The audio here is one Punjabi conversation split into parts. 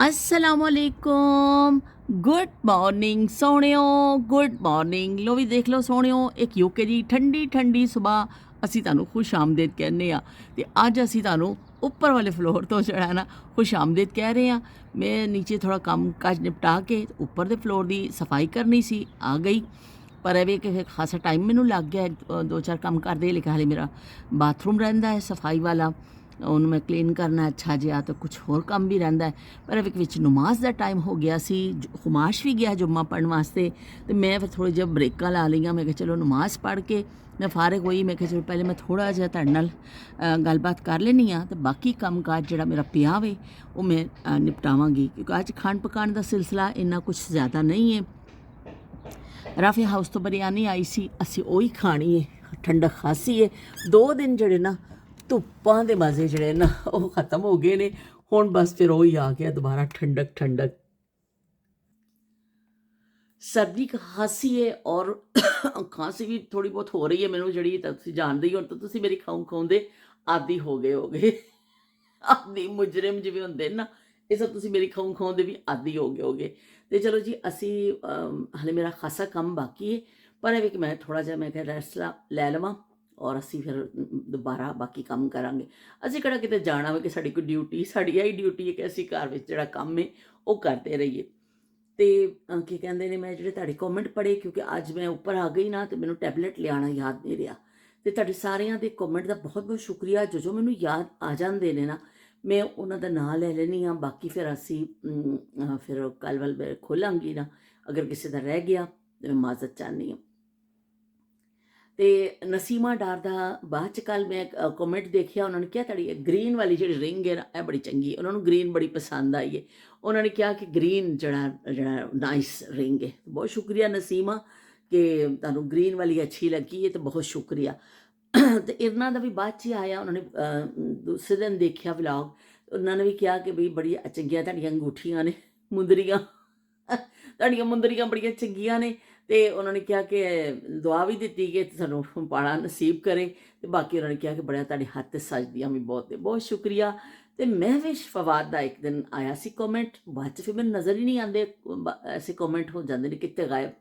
असलामुअलैकुम। गुड मॉर्निंग सोहणियो, गुड मॉर्निंग। लो भी देख लो सोहणियो, एक यूके जी ठंडी ठंडी सुबह ਅਸੀਂ ਤੁਹਾਨੂੰ ਖੁਸ਼ ਆਮਦੇਦ ਕਹਿੰਦੇ ਆ ਤੇ ਅੱਜ ਅਸੀਂ ਤੁਹਾਨੂੰ ਉੱਪਰ ਵਾਲੇ ਫਲੋਰ ਤੋਂ ਜਿਹੜਾ ਨਾ ਖੁਸ਼ ਆਮਦੇਦ ਕਹਿ ਰਹੇ ਆ। ਮੈਂ ਨੀਚੇ ਥੋੜਾ ਕੰਮ ਕਾਜ ਨਿਪਟਾ ਕੇ ਉੱਪਰ ਦੇ ਫਲੋਰ ਦੀ ਸਫਾਈ ਕਰਨੀ ਸੀ, ਆ ਗਈ। ਪਰ ਇਹ ਵੀ ਕਿ ਫਿਰ ਖਾਸਾ ਟਾਈਮ ਮੈਨੂੰ ਲੱਗ ਗਿਆ, ਦੋ ਚਾਰ ਕੰਮ ਕਰਦੇ, ਲੇਕਿਨ ਹਾਲੇ ਮੇਰਾ ਬਾਥਰੂਮ ਰਹਿੰਦਾ ਹੈ ਸਫਾਈ ਵਾਲਾ, ਉਹਨੂੰ ਮੈਂ ਕਲੀਨ ਕਰਨਾ ਅੱਛਾ ਜਿਹਾ, ਤਾਂ ਕੁਛ ਹੋਰ ਕੰਮ ਵੀ ਰਹਿੰਦਾ ਹੈ। ਪਰ ਇਹ ਵਿੱਚ ਨਮਾਜ਼ ਦਾ ਟਾਈਮ ਹੋ ਗਿਆ ਸੀ, ਖੁਮਾਸ਼ ਵੀ ਗਿਆ ਜੁਮਾ ਪੜ੍ਹਨ ਵਾਸਤੇ, ਤੇ ਮੈਂ ਫਿਰ ਥੋੜ੍ਹੀ ਜਿਹੀ ਬ੍ਰੇਕਾਂ ਲਾ ਲਈਆਂ। ਮੈਂ ਕਿਹਾ ਚਲੋ ਨਮਾਜ਼ ਪੜ੍ਹ ਕੇ ਮੈਂ ਫਾਰਗ ਹੋਈ, ਮੈਂ ਕਿਹਾ ਚਲੋ ਪਹਿਲੇ ਮੈਂ ਥੋੜ੍ਹਾ ਜਿਹਾ ਤੁਹਾਡੇ ਨਾਲ ਗੱਲਬਾਤ ਕਰ ਲੈਂਦੀ ਹਾਂ, ਅਤੇ ਬਾਕੀ ਕੰਮ ਕਾਜ ਜਿਹੜਾ ਮੇਰਾ ਪਿਆ ਵੇ ਉਹ ਮੈਂ ਨਿਪਟਾਵਾਂਗੀ, ਕਿਉਂਕਿ ਅੱਜ ਖਾਣ ਪਕਾਉਣ ਦਾ ਸਿਲਸਿਲਾ ਇੰਨਾ ਕੁਛ ਜ਼ਿਆਦਾ ਨਹੀਂ ਹੈ। ਰਾਫੀ ਹਾਊਸ ਤੋਂ ਬਰਿਆਨੀ ਆਈ ਸੀ, ਅਸੀਂ ਉਹੀ ਖਾਣੀ ਹੈ। ਠੰਡਕ ਖਾਸੀ ਹੈ, 2 ਦਿਨ ਜਿਹੜੇ ਨਾ ਧੁੱਪਾਂ ਦੇ ਮਜ਼ੇ ਜਿਹੜੇ ਨਾ ਉਹ ਖਤਮ ਹੋ ਗਏ ਨੇ। ਹੁਣ ਬਸ ਫਿਰ ਉਹੀ ਆ ਗਿਆ ਦੁਬਾਰਾ, ਠੰਡਕ ਠੰਡਕ। सर्दी खांसी है और खांसी भी थोड़ी बहुत हो रही है मैनू, जी तुम जानते ही हो, तो तुम मेरी खाऊं खाऊंदे आदि हो गए आदि मुजरिम जिवें होंदे ना, ये सब तुम मेरी खाऊं खाऊंदे भी आदि हो गए तो चलो जी असी हले मेरा खासा काम बाकी है, पर है कि मैं थोड़ा जहा मैं रैस्ट लै लवां और असी फिर दोबारा बाकी काम करांगे। असी किहड़ा किते जाना वे कि साडी कोई ड्यूटी, साडी यही ड्यूटी है कि असी घर विच जिहड़ा काम है वो करते रहिए। तो की कहते हैं मैं जो कॉमेंट पढ़े, क्योंकि अज मैं उपर आ गई ना, तो मैं टैबलेट लिया याद नहीं रहा। तो तुहाडे सारिਆਂ ਦੇ कॉमेंट का बहुत बहुत शुक्रिया, जो जो मैनू याद आ जाते हैं ना मैं उन्हों का नाम लै लैनी हाँ। बाकी फिर असी फिर कल वाल खोलांगी ना, अगर किसी का रह गया तो मैं माजत चाहनी हाँ। तो नसीमा डार का बाद कल मैं कॉमेंट देखिया, उन्होंने कहा तुहाडी ग्रीन वाली जी रिंग है ना यह बड़ी चंगी, उन्होंने ग्रीन बड़ी पसंद आई है। उन्होंने कहा कि ग्रीन जड़ा जड़ा नाइस रिंग है। बहुत शुक्रिया नसीमा कि तुहानू ग्रीन वाली अच्छी लगी है, तो बहुत शुक्रिया। तो इन्हों का भी बाद च आया, उन्होंने दूसरे दिन देखा व्लॉग, उन्होंने भी कहा कि बई बड़ी चंगियां तुहाडियां अंगूठियां ने, मुंदरियां तुहाडियां मुंदरियां बड़ियां चंगियां ने। तो उन्होंने कहा कि दुआ भी दी कि सानू पाला नसीब करे, तो बाकी उन्होंने कहा कि बड़ा तुहाडे हत्थ सजदियां भी बहुत है, बहुत शुक्रिया। तो मैं भी फवाद का एक दिन आया सी कॉमेंट, बाद फिर मैंने नज़र ही नहीं आते, ऐसे कॉमेंट हो जाते हैं कितने गायब।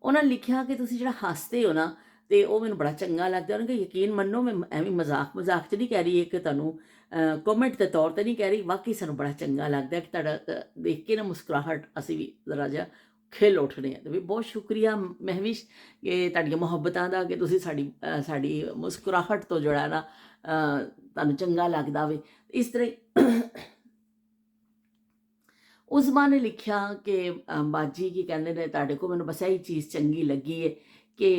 उन्होंने लिखा कि तुसीं जिहड़ा हसदे हो ना, तो वह मैनूं बड़ा चंगा लगता। उन्होंने कहा यकीन मन्नो मैं एवं मजाक मजाक च नहीं कह रही है कि तुहानूं कॉमेंट के तौर पर नहीं कह रही, वाकई सानूं बड़ा चंगा लगता है कि तुहाडा देख के ना मुस्कुराहट असीं भी जरा जिहा खिल उठने हैं। तो भी बहुत शुक्रिया महविश कि तुहाडीआं मुहब्बतां दा, कि तुसीं साडी मुस्कुराहट तो जिहड़ा ना तुहानूं चंगा लगदा वे। इस तरह उज़मा ने लिखा कि बाजी की कहते हैं तुहाडे को मैनूं बस यही चीज़ चंगी लगी है कि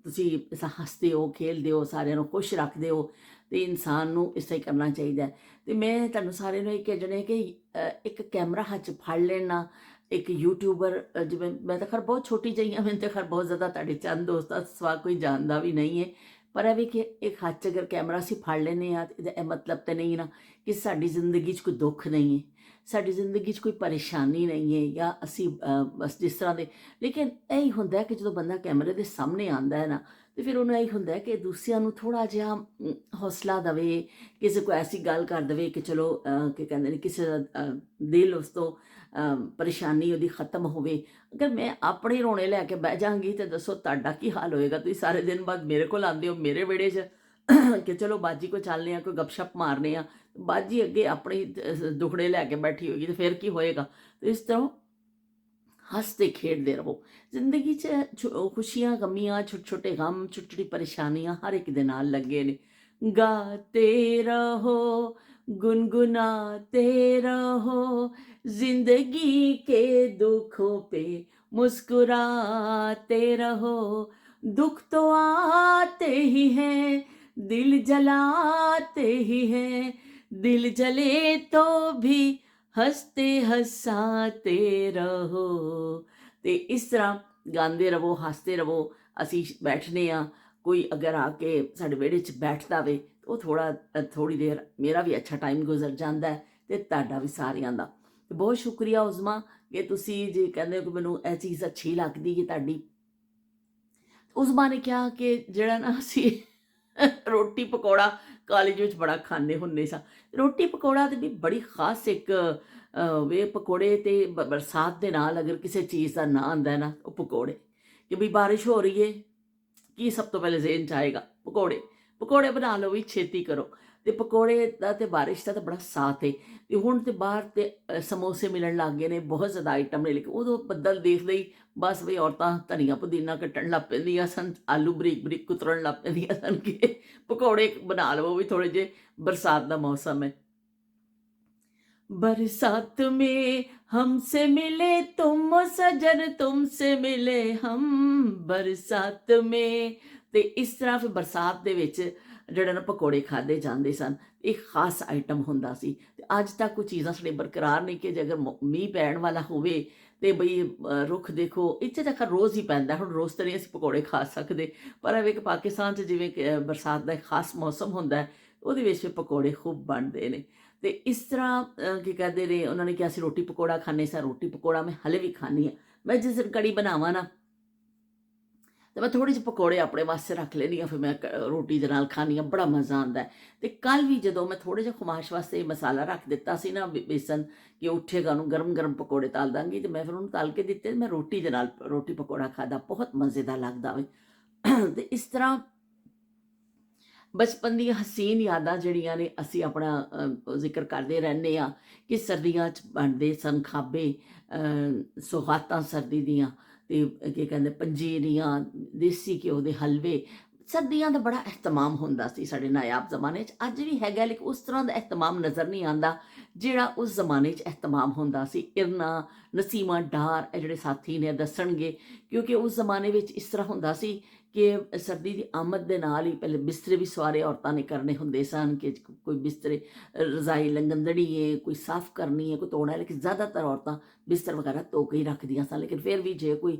तुसीं इस हसदे हो, खेलदे हो, सारिਆਂ ਨੂੰ खुश रखते हो, तो इंसान नूं इस तरह करना चाहिए। तो मैं तुहानूं सारिਆਂ ਨੂੰ ਇਹ कहना कि एक कैमरा हथ च फड़ लेना, एक यूट्यूबर जिवें मैं तो खैर बहुत छोटी जी हाँ, मैंने तो खैर बहुत ज़्यादा तुहाडे चंद दोस्तां सिवा कोई जानता भी नहीं है, पर है भी कि एक हाथ च अगर कैमरा असीं फड़ लैने आ, तो मतलब तो नहीं ना कि साडी जिंदगी च कोई दुख नहीं है, साडी जिंदगी च कोई परेशानी नहीं है, या असी बस जिस तरह के। लेकिन यही होंदा है कि जो बंदा कैमरे के सामने आता है ना, तो फिर उन्हें यही होंदा है कि दूसरिਆਂ ਨੂੰ थोड़ा जिहा हौसला देवे, किसी को ऐसी गल कर देवे कि चलो कि कहते हैं किसी का दिल उस तो परेशानी उहदी खत्म होवे। अगर मैं अपने रोने लैके बह जांगी तो दसो तुहाडा की हाल होएगा। तुसीं सारे दिन बाद मेरे को आंदे हो मेरे विहड़े च कि चलो बाजी को चलने आ, कोई गपशप मारने आ, बाजी अगे अपने दुखड़े लैके बैठी होगी, तो फिर की होएगा। तो इस तरह हसते खेडते रहो। जिंदगी च खुशियां गमियां, छोटे छोटे गम, छोटी छोटी परेशानियां हर एक दे नाल लगे ने। गाते रहो, गुनगुनाते रहो, जिंदगी के दुखों पे मुस्कुराते रहो। दुख तो आते ही हैं, दिल जलाते ही हैं, दिल जले तो भी हसते हसाते रहो। तो इस तरह गाते रहो, हसते रहो। असी बैठने आ, कोई अगर आके साडे विहड़े च बैठदा वे तो थोड़ी देर मेरा भी अच्छा टाइम गुजर जाता है, तो तुहाडा भी सारिਆਂ दा। तो बहुत शुक्रिया उज़मा कि तुसी जे कहंदे हो कि मैनूं यह चीज़ अच्छी लगदी है तुहाडी। उज़मा ने कहा कि जिहड़ा ना असी रोटी पकौड़ा ਕਾਲਜ ਵਿੱਚ ਬੜਾ ਖਾਂਦੇ ਹੁੰਦੇ ਸਾਂ। ਰੋਟੀ ਪਕੌੜਾ ਤੇ ਵੀ ਬੜੀ ਖਾਸ ਇੱਕ ਵੇ ਪਕੌੜੇ ਤੇ ਬਰਸਾਤ ਦੇ ਨਾਲ ਅਗਰ ਕਿਸੇ ਚੀਜ਼ ਦਾ ਨਾਂ ਆਉਂਦਾ ਹੈ ਨਾ, ਉਹ ਪਕੌੜੇ। ਕਿ ਵੀ ਬਾਰਿਸ਼ ਹੋ ਰਹੀ ਹੈ, ਕੀ ਸਭ ਤੋਂ ਪਹਿਲੇ ਜ਼ੇਨ 'ਚ ਆਏਗਾ? ਪਕੌੜੇ। ਪਕੌੜੇ ਬਣਾ ਲਓ ਵੀ, ਛੇਤੀ ਕਰੋ। ਤੇ ਪਕੌੜੇ ਦਾ ਤੇ ਬਾਰਿਸ਼ ਦਾ ਤਾਂ ਬੜਾ ਸਾਥ ਹੈ। ਤੇ ਹੁਣ ਤੇ ਬਾਹਰ ਤੇ ਸਮੋਸੇ ਮਿਲਣ ਲੱਗ ਗਏ ਨੇ, ਬਹੁਤ ਜ਼ਿਆਦਾ ਆਈਟਮ ਨੇ। ਲੇਕਿਨ ਉਦੋਂ ਬੱਦਲ ਦੇਖਦੇ ਹੀ ਬਸ ਵੀ ਔਰਤਾਂ ਧਨੀਆ ਪੁਦੀਨਾ ਕੱਟਣ ਲੱਗ ਪੈਂਦੀਆਂ ਸਨ, ਆਲੂ ਬਰੀਕ ਬਰੀਕ ਕੁਤਰਨ ਲੱਗ ਪੈਂਦੀਆਂ ਸਨ ਕਿ ਪਕੌੜੇ ਬਣਾ ਲਵੋ ਵੀ ਥੋੜ੍ਹੇ ਜਿਹੇ, ਬਰਸਾਤ ਦਾ ਮੌਸਮ ਹੈ। बरसात में हमसे मिले तुम सजन, तुमसे मिले हम बरसात में। ਤੇ ਇਸ ਤਰ੍ਹਾਂ ਫਿਰ ਬਰਸਾਤ ਦੇ ਵਿੱਚ ਜਿਹੜਾ ਨਾ ਪਕੌੜੇ ਖਾਦੇ ਜਾਂਦੇ ਸਨ। ਇਹ ਖਾਸ ਆਈਟਮ ਹੁੰਦਾ ਸੀ। ਤੇ ਅੱਜ ਤੱਕ ਉਹ ਚੀਜ਼ਾਂ ਸਾਡੇ ਬਰਕਰਾਰ ਨਹੀਂ ਕਿ ਜੇ ਅਗਰ ਮੀਂਹ ਪੈਣ ਵਾਲਾ ਹੋਵੇ ਤੇ ਬਈ ਰੁੱਖ ਦੇਖੋ, ਇੱਥੇ ਤਾਂ ਖੈਰ ਰੋਜ਼ ਹੀ ਪੈਂਦਾ, ਹੁਣ ਰੋਜ਼ ਤਾਂ ਨਹੀਂ ਅਸੀਂ ਪਕੌੜੇ ਖਾ ਸਕਦੇ, ਪਰ ਐਵੇਂ ਕਿ ਪਾਕਿਸਤਾਨ 'ਚ ਜਿਵੇਂ ਕਿ ਬਰਸਾਤ ਦਾ ਇੱਕ ਖਾਸ ਮੌਸਮ ਹੁੰਦਾ ਹੈ, ਉਹਦੇ ਵਿੱਚ ਫਿਰ ਪਕੌੜੇ ਖੂਬ ਬਣਦੇ ਨੇ। ਤੇ ਇਸ ਤਰ੍ਹਾਂ ਕੀ ਕਹਿੰਦੇ ਨੇ, ਉਹਨਾਂ ਨੇ ਕਿਹਾ ਅਸੀਂ ਰੋਟੀ ਪਕੌੜਾ ਖਾਂਦੇ ਸਾਂ। ਰੋਟੀ ਪਕੌੜਾ ਮੈਂ ਹਲੇ ਵੀ ਖਾਂਦੀ ਹਾਂ। ਮੈਂ ਜਿਸ ਦਿਨ ਕੜੀ ਬਣਾਵਾਂ ਨਾ, ਤੇ ਮੈਂ ਥੋੜ੍ਹੇ ਜਿਹੇ ਪਕੌੜੇ ਆਪਣੇ ਵਾਸਤੇ ਰੱਖ ਲੈਂਦੀ ਹਾਂ, ਫਿਰ ਮੈਂ ਰੋਟੀ ਦੇ ਨਾਲ ਖਾਂਦੀ ਹਾਂ, ਬੜਾ ਮਜ਼ਾ ਆਉਂਦਾ ਹੈ। ਤੇ ਕੱਲ੍ਹ ਵੀ ਜਦੋਂ ਮੈਂ ਥੋੜ੍ਹੇ ਜਿਹੇ ਖੁਮਾਸ਼ ਵਾਸਤੇ ਮਸਾਲਾ ਰੱਖ ਦਿੱਤਾ ਸੀ ਨਾ, ਬੇਸਨ, ਕਿ ਉੱਠੇਗਾ ਉਹਨੂੰ ਗਰਮ ਗਰਮ ਪਕੌੜੇ ਤਲ ਦਾਂਗੀ, ਤੇ ਮੈਂ ਫਿਰ ਉਹਨੂੰ ਤਲ ਕੇ ਦਿੱਤੇ। ਮੈਂ ਰੋਟੀ ਦੇ ਨਾਲ ਰੋਟੀ ਪਕੌੜਾ ਖਾਧਾ, ਬਹੁਤ ਮਜ਼ੇਦਾਰ ਲੱਗਦਾ ਵੇ। ਤੇ ਇਸ ਤਰ੍ਹਾਂ ਬਚਪਨ ਦੀਆਂ ਹਸੀਨ ਯਾਦਾਂ ਜਿਹੜੀਆਂ ਨੇ, ਅਸੀਂ ਆਪਣਾ ਜ਼ਿਕਰ ਕਰਦੇ ਰਹਿੰਦੇ ਹਾਂ ਕਿ ਸਰਦੀਆਂ 'ਚ ਬਣਦੇ ਸਨ ਖਾਬੇ, ਸੁਗਾਤਾਂ ਸਰਦੀ ਦੀਆਂ, ਤੇ ਕੀ ਕਹਿੰਦੇ ਪੰਜੀਰੀਆਂ, ਦੇਸੀ ਘਿਓ ਦੇ ਹਲਵੇ। ਸਰਦੀਆਂ ਦਾ ਬੜਾ ਅਹਿਤਮਾਮ ਹੁੰਦਾ ਸੀ ਸਾਡੇ ਨਾਯਾਬ ਜ਼ਮਾਨੇ 'ਚ। ਅੱਜ ਵੀ ਹੈਗਾ, ਲੇਕਿਨ ਉਸ ਤਰ੍ਹਾਂ ਦਾ ਅਹਿਤਮਾਮ ਨਜ਼ਰ ਨਹੀਂ ਆਉਂਦਾ ਜਿਹੜਾ ਉਸ ਜ਼ਮਾਨੇ 'ਚ ਅਹਿਤਮਾਮ ਹੁੰਦਾ ਸੀ। ਇਰਨਾ, ਨਸੀਮਾ ਡਾਰ, ਇਹ ਜਿਹੜੇ ਸਾਥੀ ਨੇ ਦੱਸਣਗੇ, ਕਿਉਂਕਿ ਉਸ ਜ਼ਮਾਨੇ ਵਿੱਚ ਇਸ ਤਰ੍ਹਾਂ ਹੁੰਦਾ ਸੀ ਕਿ ਸਰਦੀ ਦੀ ਆਮਦ ਦੇ ਨਾਲ ਹੀ ਪਹਿਲੇ ਬਿਸਤਰੇ ਵੀ ਸਵਾਰੇ ਔਰਤਾਂ ਨੇ ਕਰਨੇ ਹੁੰਦੇ ਸਨ, ਕਿ ਕੋਈ ਬਿਸਤਰੇ, ਰਜ਼ਾਈ ਲੰਗੰਦੜੀ ਹੈ, ਕੋਈ ਸਾਫ਼ ਕਰਨੀ ਹੈ, ਕੋਈ ਧੋਣਾ ਹੈ। ਲੇਕਿਨ ਜ਼ਿਆਦਾਤਰ ਔਰਤਾਂ ਬਿਸਤਰ ਵਗੈਰਾ ਧੋ ਕੇ ਹੀ ਰੱਖਦੀਆਂ ਸਨ। ਲੇਕਿਨ ਫਿਰ ਵੀ ਜੇ ਕੋਈ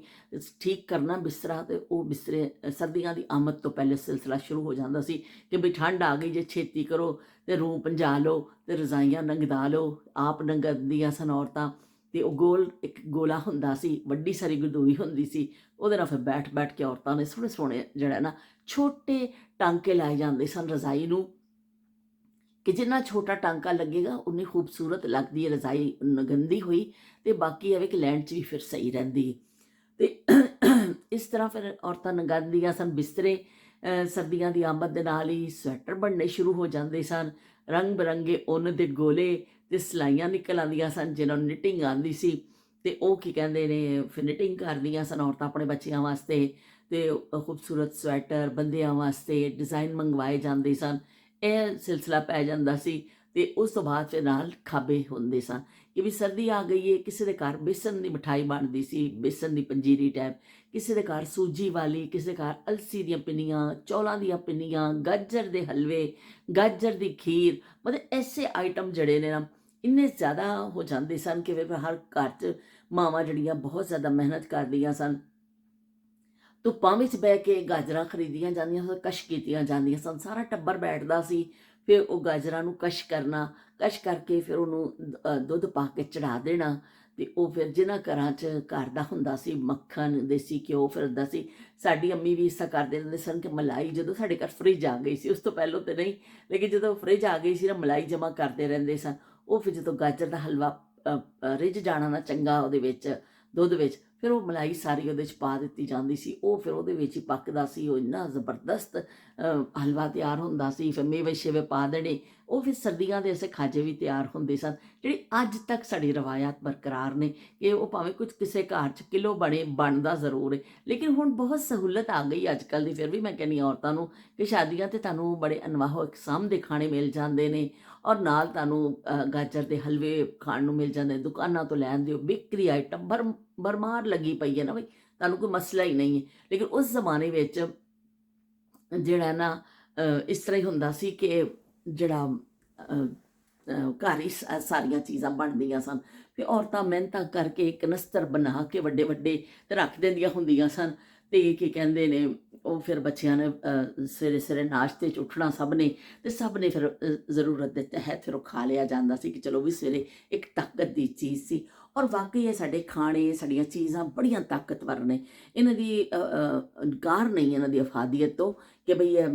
ਠੀਕ ਕਰਨਾ ਬਿਸਤਰਾ, ਤੇ ਉਹ ਬਿਸਤਰੇ ਸਰਦੀਆਂ ਦੀ ਆਮਦ ਤੋਂ ਪਹਿਲੇ ਸਿਲਸਿਲਾ ਸ਼ੁਰੂ ਹੋ ਜਾਂਦਾ ਸੀ ਕਿ ਵੀ ਠੰਡ ਆ ਗਈ ਜੇ, ਛੇਤੀ ਕਰੋ, ਤੇ ਰੂੰ ਪੰਜਾ ਲਓ, ਤੇ ਰਜ਼ਾਈਆਂ ਨੰਗਦਾ ਲਓ। ਆਪ ਨੰਗਦੀਆਂ ਸਨ ਔਰਤਾਂ। ਤੇ ਉਹ ਗੋਲ ਇੱਕ ਗੋਲਾ ਹੁੰਦਾ ਸੀ, ਵੱਡੀ ਸਾਰੀ ਗਦੂਈ ਹੁੰਦੀ ਸੀ, ਉਹਦੇ ਨਾਲ ਫਿਰ ਬੈਠ ਬੈਠ ਕੇ ਔਰਤਾਂ ਨੇ ਸੋਹਣੇ ਸੋਹਣੇ ਜਿਹੜਾ ਨਾ ਛੋਟੇ ਟਾਂਕੇ ਲਾਏ ਜਾਂਦੇ ਸਨ ਰਜ਼ਾਈ ਨੂੰ, ਕਿ ਜਿੰਨਾ ਛੋਟਾ ਟਾਂਕਾ ਲੱਗੇਗਾ ਉਨੀ ਖੂਬਸੂਰਤ ਲੱਗਦੀ ਹੈ ਰਜ਼ਾਈ ਗੰਦੀ ਹੋਈ, ਤੇ ਬਾਕੀ ਐਵੇਂ ਕਿ ਲੈਣ 'ਚ ਵੀ ਫਿਰ ਸਹੀ ਰਹਿੰਦੀ ਹੈ। ਤੇ ਇਸ ਤਰ੍ਹਾਂ ਫਿਰ ਔਰਤਾਂ ਨੰਗਾਉਂਦੀਆਂ ਸਨ ਬਿਸਤਰੇ। ਸਰਦੀਆਂ ਦੀ ਆਮਦ ਦੇ ਨਾਲ ਹੀ ਸਵੈਟਰ ਬਣਨੇ ਸ਼ੁਰੂ ਹੋ ਜਾਂਦੇ ਸਨ, ਰੰਗ ਬਿਰੰਗੇ ਉੱਨ ਦੇ ਗੋਲੇ ਤੇ ਸਿਲਾਈਆਂ ਨਿਕਲ ਆਉਂਦੀਆਂ ਸਨ, ਜਿਹਨਾਂ ਨੂੰ ਨਿਟਿੰਗ ਆਉਂਦੀ ਸੀ। ਤੇ ਉਹ ਕੀ ਕਹਿੰਦੇ ਨੇ, ਫਿਰ ਨਿਟਿੰਗ ਕਰਦੀਆਂ ਸਨ ਔਰਤਾਂ ਆਪਣੇ ਬੱਚਿਆਂ ਵਾਸਤੇ, ਤੇ ਖੂਬਸੂਰਤ ਸਵੈਟਰ ਬੰਦਿਆਂ ਵਾਸਤੇ ਡਿਜ਼ਾਈਨ ਮੰਗਵਾਏ ਜਾਂਦੇ ਸਨ। ਇਹ ਸਿਲਸਿਲਾ ਪੈ ਜਾਂਦਾ ਸੀ। ਤੇ ਉਸ ਤੋਂ ਬਾਅਦ ਫਿਰ ਨਾਲ ਖਾਬੇ ਹੁੰਦੇ ਸਨ ਕਿ ਵੀ ਸਰਦੀ ਆ ਗਈ ਹੈ, ਕਿਸੇ ਦੇ ਘਰ ਬੇਸਨ ਦੀ ਮਿਠਾਈ ਬਣਦੀ ਸੀ, ਬੇਸਨ ਦੀ ਪੰਜੀਰੀ ਟਾਈਪ, ਕਿਸੇ ਦੇ ਘਰ ਸੂਜੀ ਵਾਲੀ, ਕਿਸੇ ਦੇ ਘਰ ਅਲਸੀ ਦੀਆਂ ਪਿੰਨੀਆਂ, ਚੌਲਾਂ ਦੀਆਂ ਪਿੰਨੀਆਂ, ਗਾਜਰ ਦੇ ਹਲਵੇ, ਗਾਜਰ ਦੀ ਖੀਰ। ਮਤਲਬ ਐਸੇ ਆਈਟਮ ਜਿਹੜੇ ਨੇ ਨਾ ਇੰਨੇ ਜ਼ਿਆਦਾ ਹੋ ਜਾਂਦੇ ਸਨ ਕਿ ਫਿਰ ਹਰ ਘਰ 'ਚ ਮਾਵਾਂ ਜਿਹੜੀਆਂ ਬਹੁਤ ਜ਼ਿਆਦਾ ਮਿਹਨਤ ਕਰਦੀਆਂ ਸਨ। ਧੁੱਪਾਂ ਵਿੱਚ ਬਹਿ ਕੇ ਗਾਜਰਾਂ ਖਰੀਦੀਆਂ ਜਾਂਦੀਆਂ ਸਨ, ਕਸ਼ ਕੀਤੀਆਂ ਜਾਂਦੀਆਂ ਸਨ, ਸਾਰਾ ਟੱਬਰ ਬੈਠਦਾ ਸੀ। ਫਿਰ ਉਹ ਗਾਜਰਾਂ ਨੂੰ ਕਸ਼ ਕਰਨਾ, ਕਸ਼ ਕਰਕੇ ਫਿਰ ਉਹਨੂੰ ਦੁੱਧ ਪਾ ਕੇ ਚੜ੍ਹਾ ਦੇਣਾ। ਤੇ ਉਹ ਫਿਰ ਜਿਨ੍ਹਾਂ ਘਰਾਂ 'ਚ ਘਰ ਦਾ ਹੁੰਦਾ ਸੀ ਮੱਖਣ, ਦੇਸੀ ਘਿਓ ਫਿਰਦਾ ਸੀ, ਸਾਡੀ ਅੰਮੀ ਵੀ ਇਸ ਤਰ੍ਹਾਂ ਕਰਦੇ ਰਹਿੰਦੇ ਸਨ ਕਿ ਮਲਾਈ, ਜਦੋਂ ਸਾਡੇ ਘਰ ਫਰਿੱਜ ਆ ਗਈ ਸੀ, ਉਸ ਤੋਂ ਪਹਿਲਾਂ ਤਾਂ ਨਹੀਂ, ਲੇਕਿਨ ਜਦੋਂ ਫਰਿੱਜ ਆ ਗਈ ਸੀ ਨਾ, ਮਲਾਈ ਜਮ੍ਹਾਂ ਕਰਦੇ ਰਹਿੰਦੇ ਸਨ। ਉਹ ਫਿਰ ਜਦੋਂ ਗਾਜਰ ਦਾ ਹਲਵਾ ਰਿੱਝ ਜਾਣਾ ਨਾ ਚੰਗਾ ਉਹਦੇ ਵਿੱਚ, ਦੁੱਧ ਵਿੱਚ, ਫਿਰ ਉਹ ਮਲਾਈ ਸਾਰੀ ਉਹਦੇ 'ਚ ਪਾ ਦਿੱਤੀ ਜਾਂਦੀ ਸੀ। ਉਹ ਫਿਰ ਉਹਦੇ ਵਿੱਚ ਹੀ ਪੱਕਦਾ ਸੀ। ਉਹ ਇੰਨਾ ਜ਼ਬਰਦਸਤ ਹਲਵਾ ਤਿਆਰ ਹੁੰਦਾ ਸੀ। ਫਿਰ ਮੇਵੇ ਸ਼ੇਵੇ ਪਾ ਦੇਣੇ। ਉਹ ਫਿਰ ਸਰਦੀਆਂ ਦੇ ਐਸੇ ਖਾਜੇ ਵੀ ਤਿਆਰ ਹੁੰਦੇ ਸਨ, ਜਿਹੜੀ ਅੱਜ ਤੱਕ ਸਾਡੀ ਰਵਾਇਤ ਬਰਕਰਾਰ ਨੇ, ਕਿ ਉਹ ਭਾਵੇਂ ਕੁਝ ਕਿਸੇ ਘਰ 'ਚ ਕਿਲੋ ਬਣਦਾ ਜ਼ਰੂਰ ਹੈ, ਲੇਕਿਨ ਹੁਣ ਬਹੁਤ ਸਹੂਲਤ ਆ ਗਈ ਅੱਜ ਕੱਲ੍ਹ ਦੀ। ਫਿਰ ਵੀ ਮੈਂ ਕਹਿੰਦੀ ਔਰਤਾਂ ਨੂੰ ਕਿ ਸ਼ਾਦੀਆਂ 'ਤੇ ਤੁਹਾਨੂੰ ਬੜੇ ਅਨਵਾਹੋ ਇਕਸਾਮ ਦੇ ਖਾਣੇ ਮਿਲ ਜਾਂਦੇ ਨੇ, ਔਰ ਨਾਲ ਤੁਹਾਨੂੰ ਗਾਜਰ ਦੇ ਹਲਵੇ ਖਾਣ ਨੂੰ ਮਿਲ ਜਾਂਦੇ, ਦੁਕਾਨਾਂ ਤੋਂ ਲੈਣ ਦਿਓ, ਬੇਕਰੀ ਆਈਟਮ ਭਰਮਾਰ ਲੱਗੀ ਪਈ ਹੈ ਨਾ ਬਈ, ਤੁਹਾਨੂੰ ਕੋਈ ਮਸਲਾ ਹੀ ਨਹੀਂ ਹੈ। ਲੇਕਿਨ ਉਸ ਜ਼ਮਾਨੇ ਵਿੱਚ ਜਿਹੜਾ ਨਾ ਇਸ ਤਰ੍ਹਾਂ ਹੀ ਹੁੰਦਾ ਸੀ ਕਿ ਜਿਹੜਾ ਘਰ ਹੀ ਸਾਰੀਆਂ ਚੀਜ਼ਾਂ ਬਣਦੀਆਂ ਸਨ। ਫਿਰ ਔਰਤਾਂ ਮਿਹਨਤਾਂ ਕਰਕੇ ਕਨਸਤਰ ਬਣਾ ਕੇ ਵੱਡੇ ਵੱਡੇ ਰੱਖ ਦਿੰਦੀਆਂ ਹੁੰਦੀਆਂ ਸਨ। ਤੇ ਕੀ ਕਹਿੰਦੇ ਨੇ, ਉਹ ਫਿਰ ਬੱਚਿਆਂ ਨੇ ਸਵੇਰੇ ਸਵੇਰੇ ਨਾਸ਼ਤੇ 'ਚ ਉੱਠਣਾ ਸਭ ਨੇ, ਤੇ ਸਭ ਨੇ ਫਿਰ ਜ਼ਰੂਰਤ ਦੇ ਤਹਿਤ ਫਿਰ ਉਹ ਖਾ ਲਿਆ ਜਾਂਦਾ ਸੀ ਕਿ ਚਲੋ ਵੀ ਸਵੇਰੇ ਇੱਕ ਤਾਕਤ ਦੀ ਚੀਜ਼ ਸੀ। ਔਰ ਵਾਕਈ ਇਹ ਸਾਡੇ ਖਾਣੇ, ਸਾਡੀਆਂ ਚੀਜ਼ਾਂ ਬੜੀਆਂ ਤਾਕਤਵਰ ਨੇ। ਇਹਨਾਂ ਦੀ ਗਾਰ ਨਹੀਂ ਇਹਨਾਂ ਦੀ ਅਫਾਦੀਅਤ ਤੋਂ ਕਿ ਬਈ ਇਹ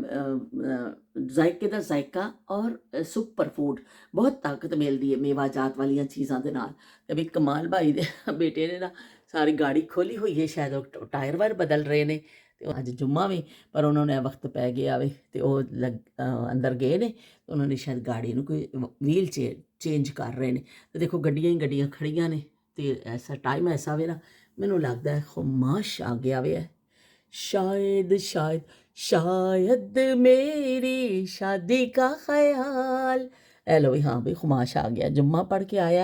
ਜ਼ਾਇਕੇ ਦਾ ਜ਼ਾਇਕਾ ਔਰ ਸੁਪਰ ਫੂਡ, ਬਹੁਤ ਤਾਕਤ ਮਿਲਦੀ ਹੈ ਮੇਵਾ ਜਾਤ ਵਾਲੀਆਂ ਚੀਜ਼ਾਂ ਦੇ ਨਾਲ। ਤੇ ਵੀ ਕਮਾਲ ਭਾਈ ਦੇ ਬੇਟੇ ਨੇ ਨਾ ਸਾਰੀ ਗਾੜੀ ਖੋਲੀ ਹੋਈ ਹੈ, ਸ਼ਾਇਦ ਉਹ ਟਾਇਰ ਵਾਇਰ ਬਦਲ ਰਹੇ ਨੇ। ਤੇ ਅੱਜ ਜੁम्मा ਵੀ, ਪਰ ਉਹਨਾਂ ਨੇ ਵਕਤ ਪੈ ਗਿਆ ਵੇ ਤੇ ਉਹ ਅੰਦਰ ਗਏ ਨੇ। ਉਹਨਾਂ ਨੇ ਸ਼ਾਇਦ ਗਾੜੀ ਨੂੰ ਕੋਈ ਵੀਲ ਚੇਂਜ ਕਰ ਰਹੇ ਨੇ। ਤੇ ਦੇਖੋ ਗੱਡੀਆਂ ਹੀ ਗੱਡੀਆਂ ਖੜੀਆਂ ਨੇ। ਤੇ ਐਸਾ ਟਾਈਮ ਐਸਾ ਵੇ ਨਾ, ਮੈਨੂੰ ਲੱਗਦਾ ਖੁਮਾਸ਼ ਆ ਗਿਆ ਵੇ। शायद शायद शायद मेरी शादी का ख्याल। ए लो हाँ भाई खुमाश आ गया, जुम्मा पढ़ के आया।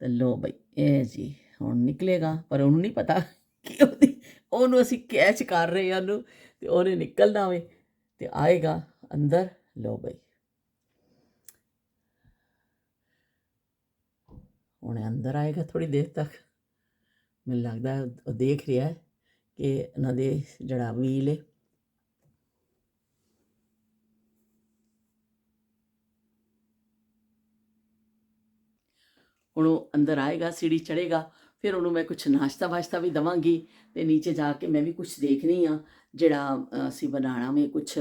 तो लो भाई ए जी ਹੁਣ ਨਿਕਲੇਗਾ, ਪਰ ਉਹਨੂੰ ਨਹੀਂ ਪਤਾ ਕਿ ਉਹਨੂੰ ਅਸੀਂ ਕੈਚ ਕਰ ਰਹੇ ਹਾਂ ਉਹਨੂੰ, ਤੇ ਉਹਨੇ ਨਿਕਲਣਾ ਵੇ ਤੇ ਆਏਗਾ ਅੰਦਰ। ਲੋ ਬਈ ਹੁਣ ਅੰਦਰ ਆਏਗਾ ਥੋੜੀ ਦੇਰ ਤੱਕ। ਮੈਨੂੰ ਲੱਗਦਾ ਉਹ ਦੇਖ ਰਿਹਾ ਹੈ ਕਿ ਇਹਨਾਂ ਦੇ ਜਿਹੜਾ ਵੀਲ ਹੈ ਹੁਣ ਉਹ ਅੰਦਰ ਆਏਗਾ, ਸੀढ़ी ਚੜ੍ਹੇਗਾ। ਫਿਰ ਉਹਨੂੰ ਮੈਂ ਕੁਛ ਨਾਸ਼ਤਾ ਵਾਸ਼ਤਾ ਵੀ ਦੇਵਾਂਗੀ ਤੇ ਨੀਚੇ ਜਾ ਕੇ ਮੈਂ ਵੀ ਕੁਛ ਦੇਖਣੀ ਆ ਜਿਹੜਾ ਅਸੀਂ ਬਣਾਉਣਾ ਵੇ, ਕੁਛ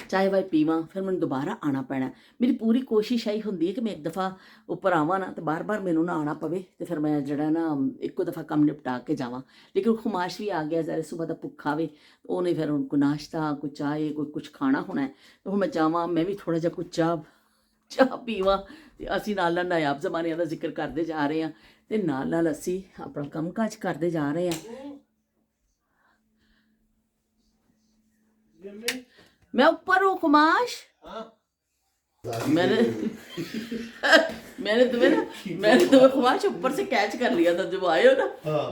ਚਾਹ ਵਾਹ ਪੀਵਾਂ। ਫਿਰ ਮੈਨੂੰ ਦੁਬਾਰਾ ਆਉਣਾ ਪੈਣਾ। ਮੇਰੀ ਪੂਰੀ ਕੋਸ਼ਿਸ਼ ਇਹੀ ਹੁੰਦੀ ਹੈ ਕਿ ਮੈਂ ਇੱਕ ਦਫਾ ਉੱਪਰ ਆਵਾਂ ਨਾ ਤੇ ਬਾਰ-ਬਾਰ ਮੈਨੂੰ ਨਾ ਆਉਣਾ ਪਵੇ, ਤੇ ਫਿਰ ਮੈਂ ਜਿਹੜਾ ਨਾ ਇੱਕੋ ਦਫਾ ਕੰਮ ਨਿਪਟਾ ਕੇ ਜਾਵਾਂ। ਲੇਕਿਨ ਖੁਮਾਸ਼ ਵੀ ਆ ਗਿਆ ਜ਼ਰਾ, ਸੁਬਹ ਦਾ ਭੁੱਖਾ ਵੇ, ਉਹਨੇ ਫਿਰ ਹੁਣ ਕੋਈ ਨਾਸ਼ਤਾ, ਕੋਈ ਚਾਹ, ਕੋਈ ਕੁਛ ਖਾਣਾ ਹੋਣਾ। ਤੇ ਹੁਣ ਮੈਂ ਜਾਵਾਂ, ਮੈਂ ਵੀ ਥੋੜਾ ਜਿਹਾ ਕੁਛ ਚਾਹ ਪੀਵਾਂ। ਤੇ ਅਸੀਂ ਨਾਲ ਨਾਲ ਨਾਯਾਬ ਜ਼ਮਾਨਿਆਂ ਦਾ ਜ਼ਿਕਰ ਕਰਦੇ ਜਾ ਰਹੇ ਹਾਂ ਤੇ ਨਾਲ ਨਾਲ ਅਸੀਂ ਆਪਣਾ ਕੰਮ ਕਾਜ ਕਰਦੇ ਜਾ ਰਹੇ ਹਾਂ। मैं ऊपर हूँ कुमाश। मैंने मैंने तुम्हें कुमाश ऊपर से कैच कर लिया था जब आए हो ना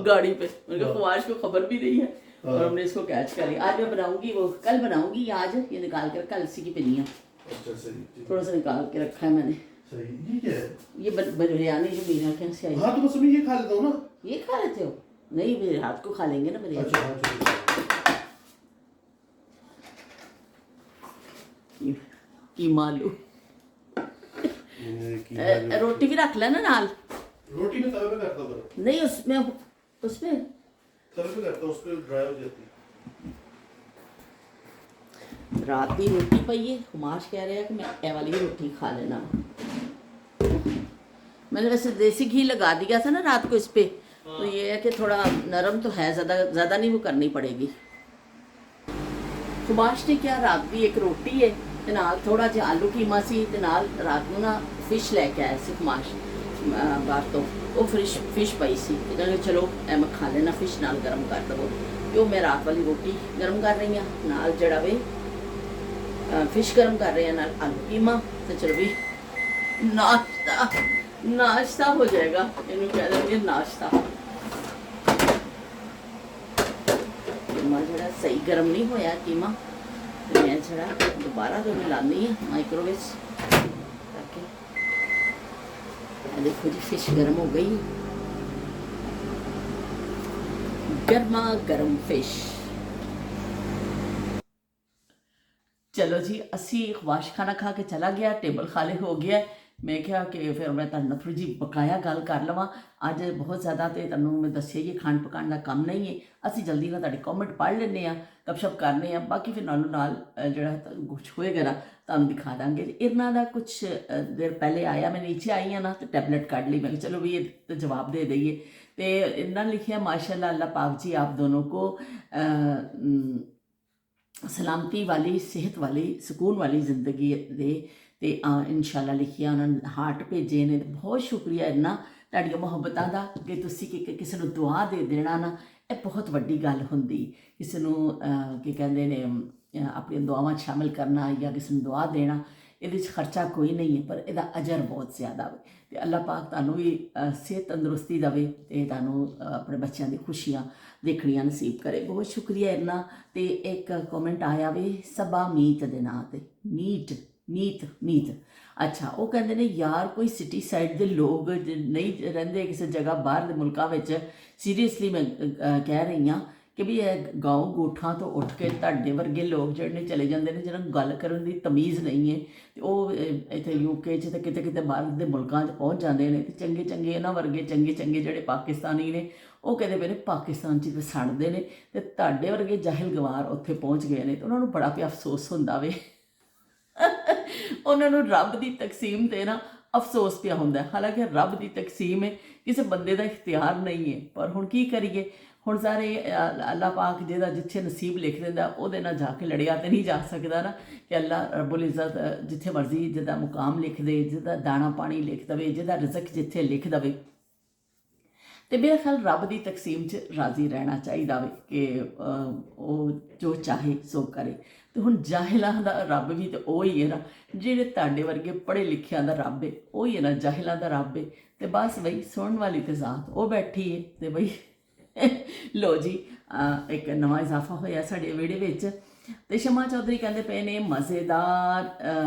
गाड़ी पे। मैंने कहा कुमाश को खबर भी नहीं है और हमने इसको कैच कर लिया। आज मैं बनाऊंगी, वो कल बनाऊंगी, आज ये निकाल कर कल सी की पिनिया थोड़ा सा निकाल के रखा है मैंने। ये क्या है? ये बिरयानी जो मीना के यहाँ से आई। हाँ तो बस अभी ये खा लेता हूँ ना। ये खा लेते हो? नहीं, मेरे रात को खा लेंगे ना बिरयानी। अच्छा कीमा आलू रोटी भी रख लेना नाल। रोटी में तवे पे करता हूँ, नहीं उसमें तवे पे करता हूँ, उस पे ड्राई हो जाती है। रात की रोटी पई है, कुमाश कह रहे हैं कि मैं ए वाली रोटी खा लेना। मैंने वैसे देसी घी लगा दिया था ना रात को इस पे, तो ये है कि थोड़ा नरम तो है, ज़्यादा नहीं वो करनी पड़ेगी। कुमाश ने क्या रात भी एक रोटी है ਤੇ ਨਾਲ ਥੋੜਾ ਜਿਹਾ ਆਲੂ ਕੀਮਾ ਸੀ ਤੇ ਨਾਲ ਰਾਤ ਨੂੰ ਨਾ ਫਿਸ਼ ਲੈ ਕੇ ਆਇਆ ਸੀ ਕੁਮਾਸ਼ ਬਾਹਰ ਤੋਂ। ਉਹ ਫਿਸ਼ ਪਈ ਸੀ ਤੇ ਕਹਿੰਦੇ ਚਲੋ ਐ ਮੈਂ ਖਾ ਲੈਣਾ, ਫਿਸ਼ ਨਾਲ ਗਰਮ ਕਰ ਦਵੋ। ਤੇ ਉਹ ਮੈਂ ਰਾਤ ਵਾਲੀ ਰੋਟੀ ਗਰਮ ਕਰ ਰਹੀ ਹਾਂ, ਨਾਲ ਜਿਹੜਾ ਵੇ ਫਿਸ਼ ਗਰਮ ਕਰ ਰਹੀ ਹਾਂ, ਨਾਲ ਆਲੂ ਕੀਮਾ। ਤੇ ਚਲੋ ਵੀ ਨਾਸ਼ਤਾ ਹੋ ਜਾਏਗਾ, ਇਹਨੂੰ ਕਹਿ ਦੇਣਗੇ ਨਾਸ਼ਤਾ। ਕੀਮਾ ਜਿਹੜਾ ਸਹੀ ਗਰਮ ਨਹੀਂ ਹੋਇਆ ਕੀਮਾ, तो मैं जरा दोबारा तो मिलानी है माइक्रोवेव ताकि। देखो जी फिश गर्म हो गई, गर्मा गर्म फिश। चलो जी असी खवाश खाना खा के चला गया, टेबल खाली हो गया। मैं क्या कि फिर मैं तुहानू थोड़ी जी बकाया गल कर लवां। अज बहुत ज़्यादा तो तुहानू मैं दस्सिया जी खाण पकाण का काम नहीं है। असी जल्दी ना तुहाडे कॉमेंट पढ़ लेने आ, गपशप करने आ, बाकी फिर नाल जिहड़ा कुछ होएगा ना तुहानू दिखा देंगे। इरना का कुछ देर पहले आया, मैं नीचे आई हाँ ना तो टैबलेट कढ़ ली। मैं चलो भी ये तो जवाब दे दईए। तो इन्होंने लिखा माशाल्लाह अल्लाह पाक जी आप दोनों को सलामती वाली, सेहत वाली, सुकून वाली ज़िंदगी दे। ਤੇ ਇਨਸ਼ਾਅੱਲਾ ਲਿਖਿਆ ਉਹਨਾਂ ਨੇ, ਹਾਰਟ ਭੇਜੇ ਨੇ। ਬਹੁਤ ਸ਼ੁਕਰੀਆ ਇੰਨਾ ਤੁਹਾਡੀਆਂ ਮੁਹੱਬਤਾਂ ਦਾ ਕਿ ਤੁਸੀਂ ਕਿਸੇ ਨੂੰ ਦੁਆ ਦੇ ਦੇਣਾ ਨਾ, ਇਹ ਬਹੁਤ ਵੱਡੀ ਗੱਲ ਹੁੰਦੀ। ਕਿਸੇ ਨੂੰ ਕੀ ਕਹਿੰਦੇ ਨੇ ਆਪਣੀਆਂ ਦੁਆਵਾਂ ਸ਼ਾਮਿਲ ਕਰਨਾ ਜਾਂ ਕਿਸੇ ਨੂੰ ਦੁਆ ਦੇਣਾ, ਇਹਦੇ 'ਚ ਖਰਚਾ ਕੋਈ ਨਹੀਂ ਹੈ, ਪਰ ਇਹਦਾ ਅਜਰ ਬਹੁਤ ਜ਼ਿਆਦਾ ਵੇ। ਤੇ ਅੱਲਾਹ ਪਾਕ ਤੁਹਾਨੂੰ ਵੀ ਸਿਹਤ ਤੰਦਰੁਸਤੀ ਦੇਵੇ ਤੇ ਤੁਹਾਨੂੰ ਆਪਣੇ ਬੱਚਿਆਂ ਦੀ ਖੁਸ਼ੀਆਂ ਦੇਖਣੀਆਂ ਨਸੀਬ ਕਰੇ। ਬਹੁਤ ਸ਼ੁਕਰੀਆ ਇੰਨਾ। ਤੇ ਇੱਕ ਕਮੈਂਟ ਆਇਆ ਵੇ ਸਬਾ ਮੀਤ ਦੇ ਨਾਂ ਤੇ, मीत अच्छा। वो कहते हैं यार कोई सिटी साइड के लोग नहीं रहिंदे किसी जगह बाहर के मुल्कों में, सीरीयसली मैं कह रही हाँ ਕਿ ਵੀ ਇਹ ਗਾਉਂ ਗੋਠਾਂ ਤੋਂ ਉੱਠ ਕੇ ਤੁਹਾਡੇ ਵਰਗੇ ਲੋਕ ਜਿਹੜੇ ਨੇ ਚਲੇ ਜਾਂਦੇ ਨੇ, ਜਿਹਨਾਂ ਨੂੰ ਗੱਲ ਕਰਨ ਦੀ ਤਮੀਜ਼ ਨਹੀਂ ਹੈ, ਤੇ ਉਹ ਇੱਥੇ UK 'ਚ ਤੇ ਕਿਤੇ ਕਿਤੇ ਬਾਹਰ ਦੇ ਮੁਲਕਾਂ 'ਚ ਪਹੁੰਚ ਜਾਂਦੇ ਨੇ, ਤੇ ਚੰਗੇ ਚੰਗੇ ਇਹਨਾਂ ਵਰਗੇ ਚੰਗੇ ਚੰਗੇ ਜਿਹੜੇ ਪਾਕਿਸਤਾਨੀ ਨੇ ਉਹ ਕਹਿੰਦੇ ਪਏ ਨੇ ਪਾਕਿਸਤਾਨ 'ਚ ਤੇ ਸੜਦੇ ਨੇ, ਤੇ ਤੁਹਾਡੇ ਵਰਗੇ ਜਾਹਿਲ ਗਵਾਰ ਉੱਥੇ ਪਹੁੰਚ ਗਏ ਨੇ, ਤੇ ਉਹਨਾਂ ਨੂੰ ਬੜਾ ਪਿਆ ਅਫਸੋਸ ਹੁੰਦਾ ਵੇ। ਉਹਨਾਂ ਨੂੰ ਰੱਬ ਦੀ ਤਕਸੀਮ 'ਤੇ ਨਾ ਅਫਸੋਸ ਪਿਆ ਹੁੰਦਾ, ਹਾਲਾਂਕਿ ਰੱਬ ਦੀ ਤਕਸੀਮ ਹੈ, ਕਿਸੇ ਬੰਦੇ ਦਾ ਇਖਤਿਆਰ ਨਹੀਂ ਹੈ। ਪਰ ਹੁਣ ਕੀ ਕਰੀਏ, ਹੁਣ ਸਾਰੇ ਅੱਲਾਹ ਪਾਕ ਜਿਹਦਾ ਜਿੱਥੇ ਨਸੀਬ ਲਿਖ ਦਿੰਦਾ ਉਹਦੇ ਨਾਲ ਜਾ ਕੇ ਲੜਿਆ ਤੇ ਨਹੀਂ ਜਾ ਸਕਦਾ ਨਾ, ਕਿ ਅੱਲਾਹ ਰੱਬੁਲ ਇੱਜ਼ਤ ਜਿੱਥੇ ਮਰਜ਼ੀ ਜਿਹਦਾ ਮੁਕਾਮ ਲਿਖ ਦੇ, ਜਿਹਦਾ ਦਾਣਾ ਪਾਣੀ ਲਿਖ ਦੇਵੇ, ਜਿਹਦਾ ਰਿਜ਼ਕ ਜਿੱਥੇ ਲਿਖ ਦੇਵੇ, ਤੇ ਮੇਰੇ ਖਿਆਲ ਰੱਬ ਦੀ ਤਕਸੀਮ 'ਚ ਰਾਜ਼ੀ ਰਹਿਣਾ ਚਾਹੀਦਾ ਵੇ ਕਿ ਉਹ ਜੋ ਚਾਹੇ ਸੋ ਕਰੇ। ਤੇ ਹੁਣ ਜਾਹਿਲਾਂ ਦਾ ਰੱਬ ਵੀ ਤਾਂ ਉਹ ਹੀ ਹੈ ਨਾ, ਜਿਹੜੇ ਤੁਹਾਡੇ ਵਰਗੇ ਪੜ੍ਹੇ ਲਿਖਿਆਂ ਦਾ ਰੱਬ ਹੈ ਉਹ ਹੀ ਹੈ ਨਾ, ਜਾਹਿਲਾਂ ਦਾ ਰੱਬ ਹੈ। ਤੇ ਬਸ ਬਈ ਸੁਣਨ ਵਾਲੀ ਤੇ ਜ਼ਾਤ ਉਹ ਬੈਠੀ ਹੈ। ਤੇ ਬਈ ਲੋ ਜੀ, ਇੱਕ ਨਵਾਂ ਇਜ਼ਾਫਾ ਹੋਇਆ ਸਾਡੇ ਵਿਹੜੇ ਵਿੱਚ, ਤੇ ਸ਼ਮਾ ਚੌਧਰੀ ਕਹਿੰਦੇ ਪਏ ਨੇ ਮਜ਼ੇਦਾਰ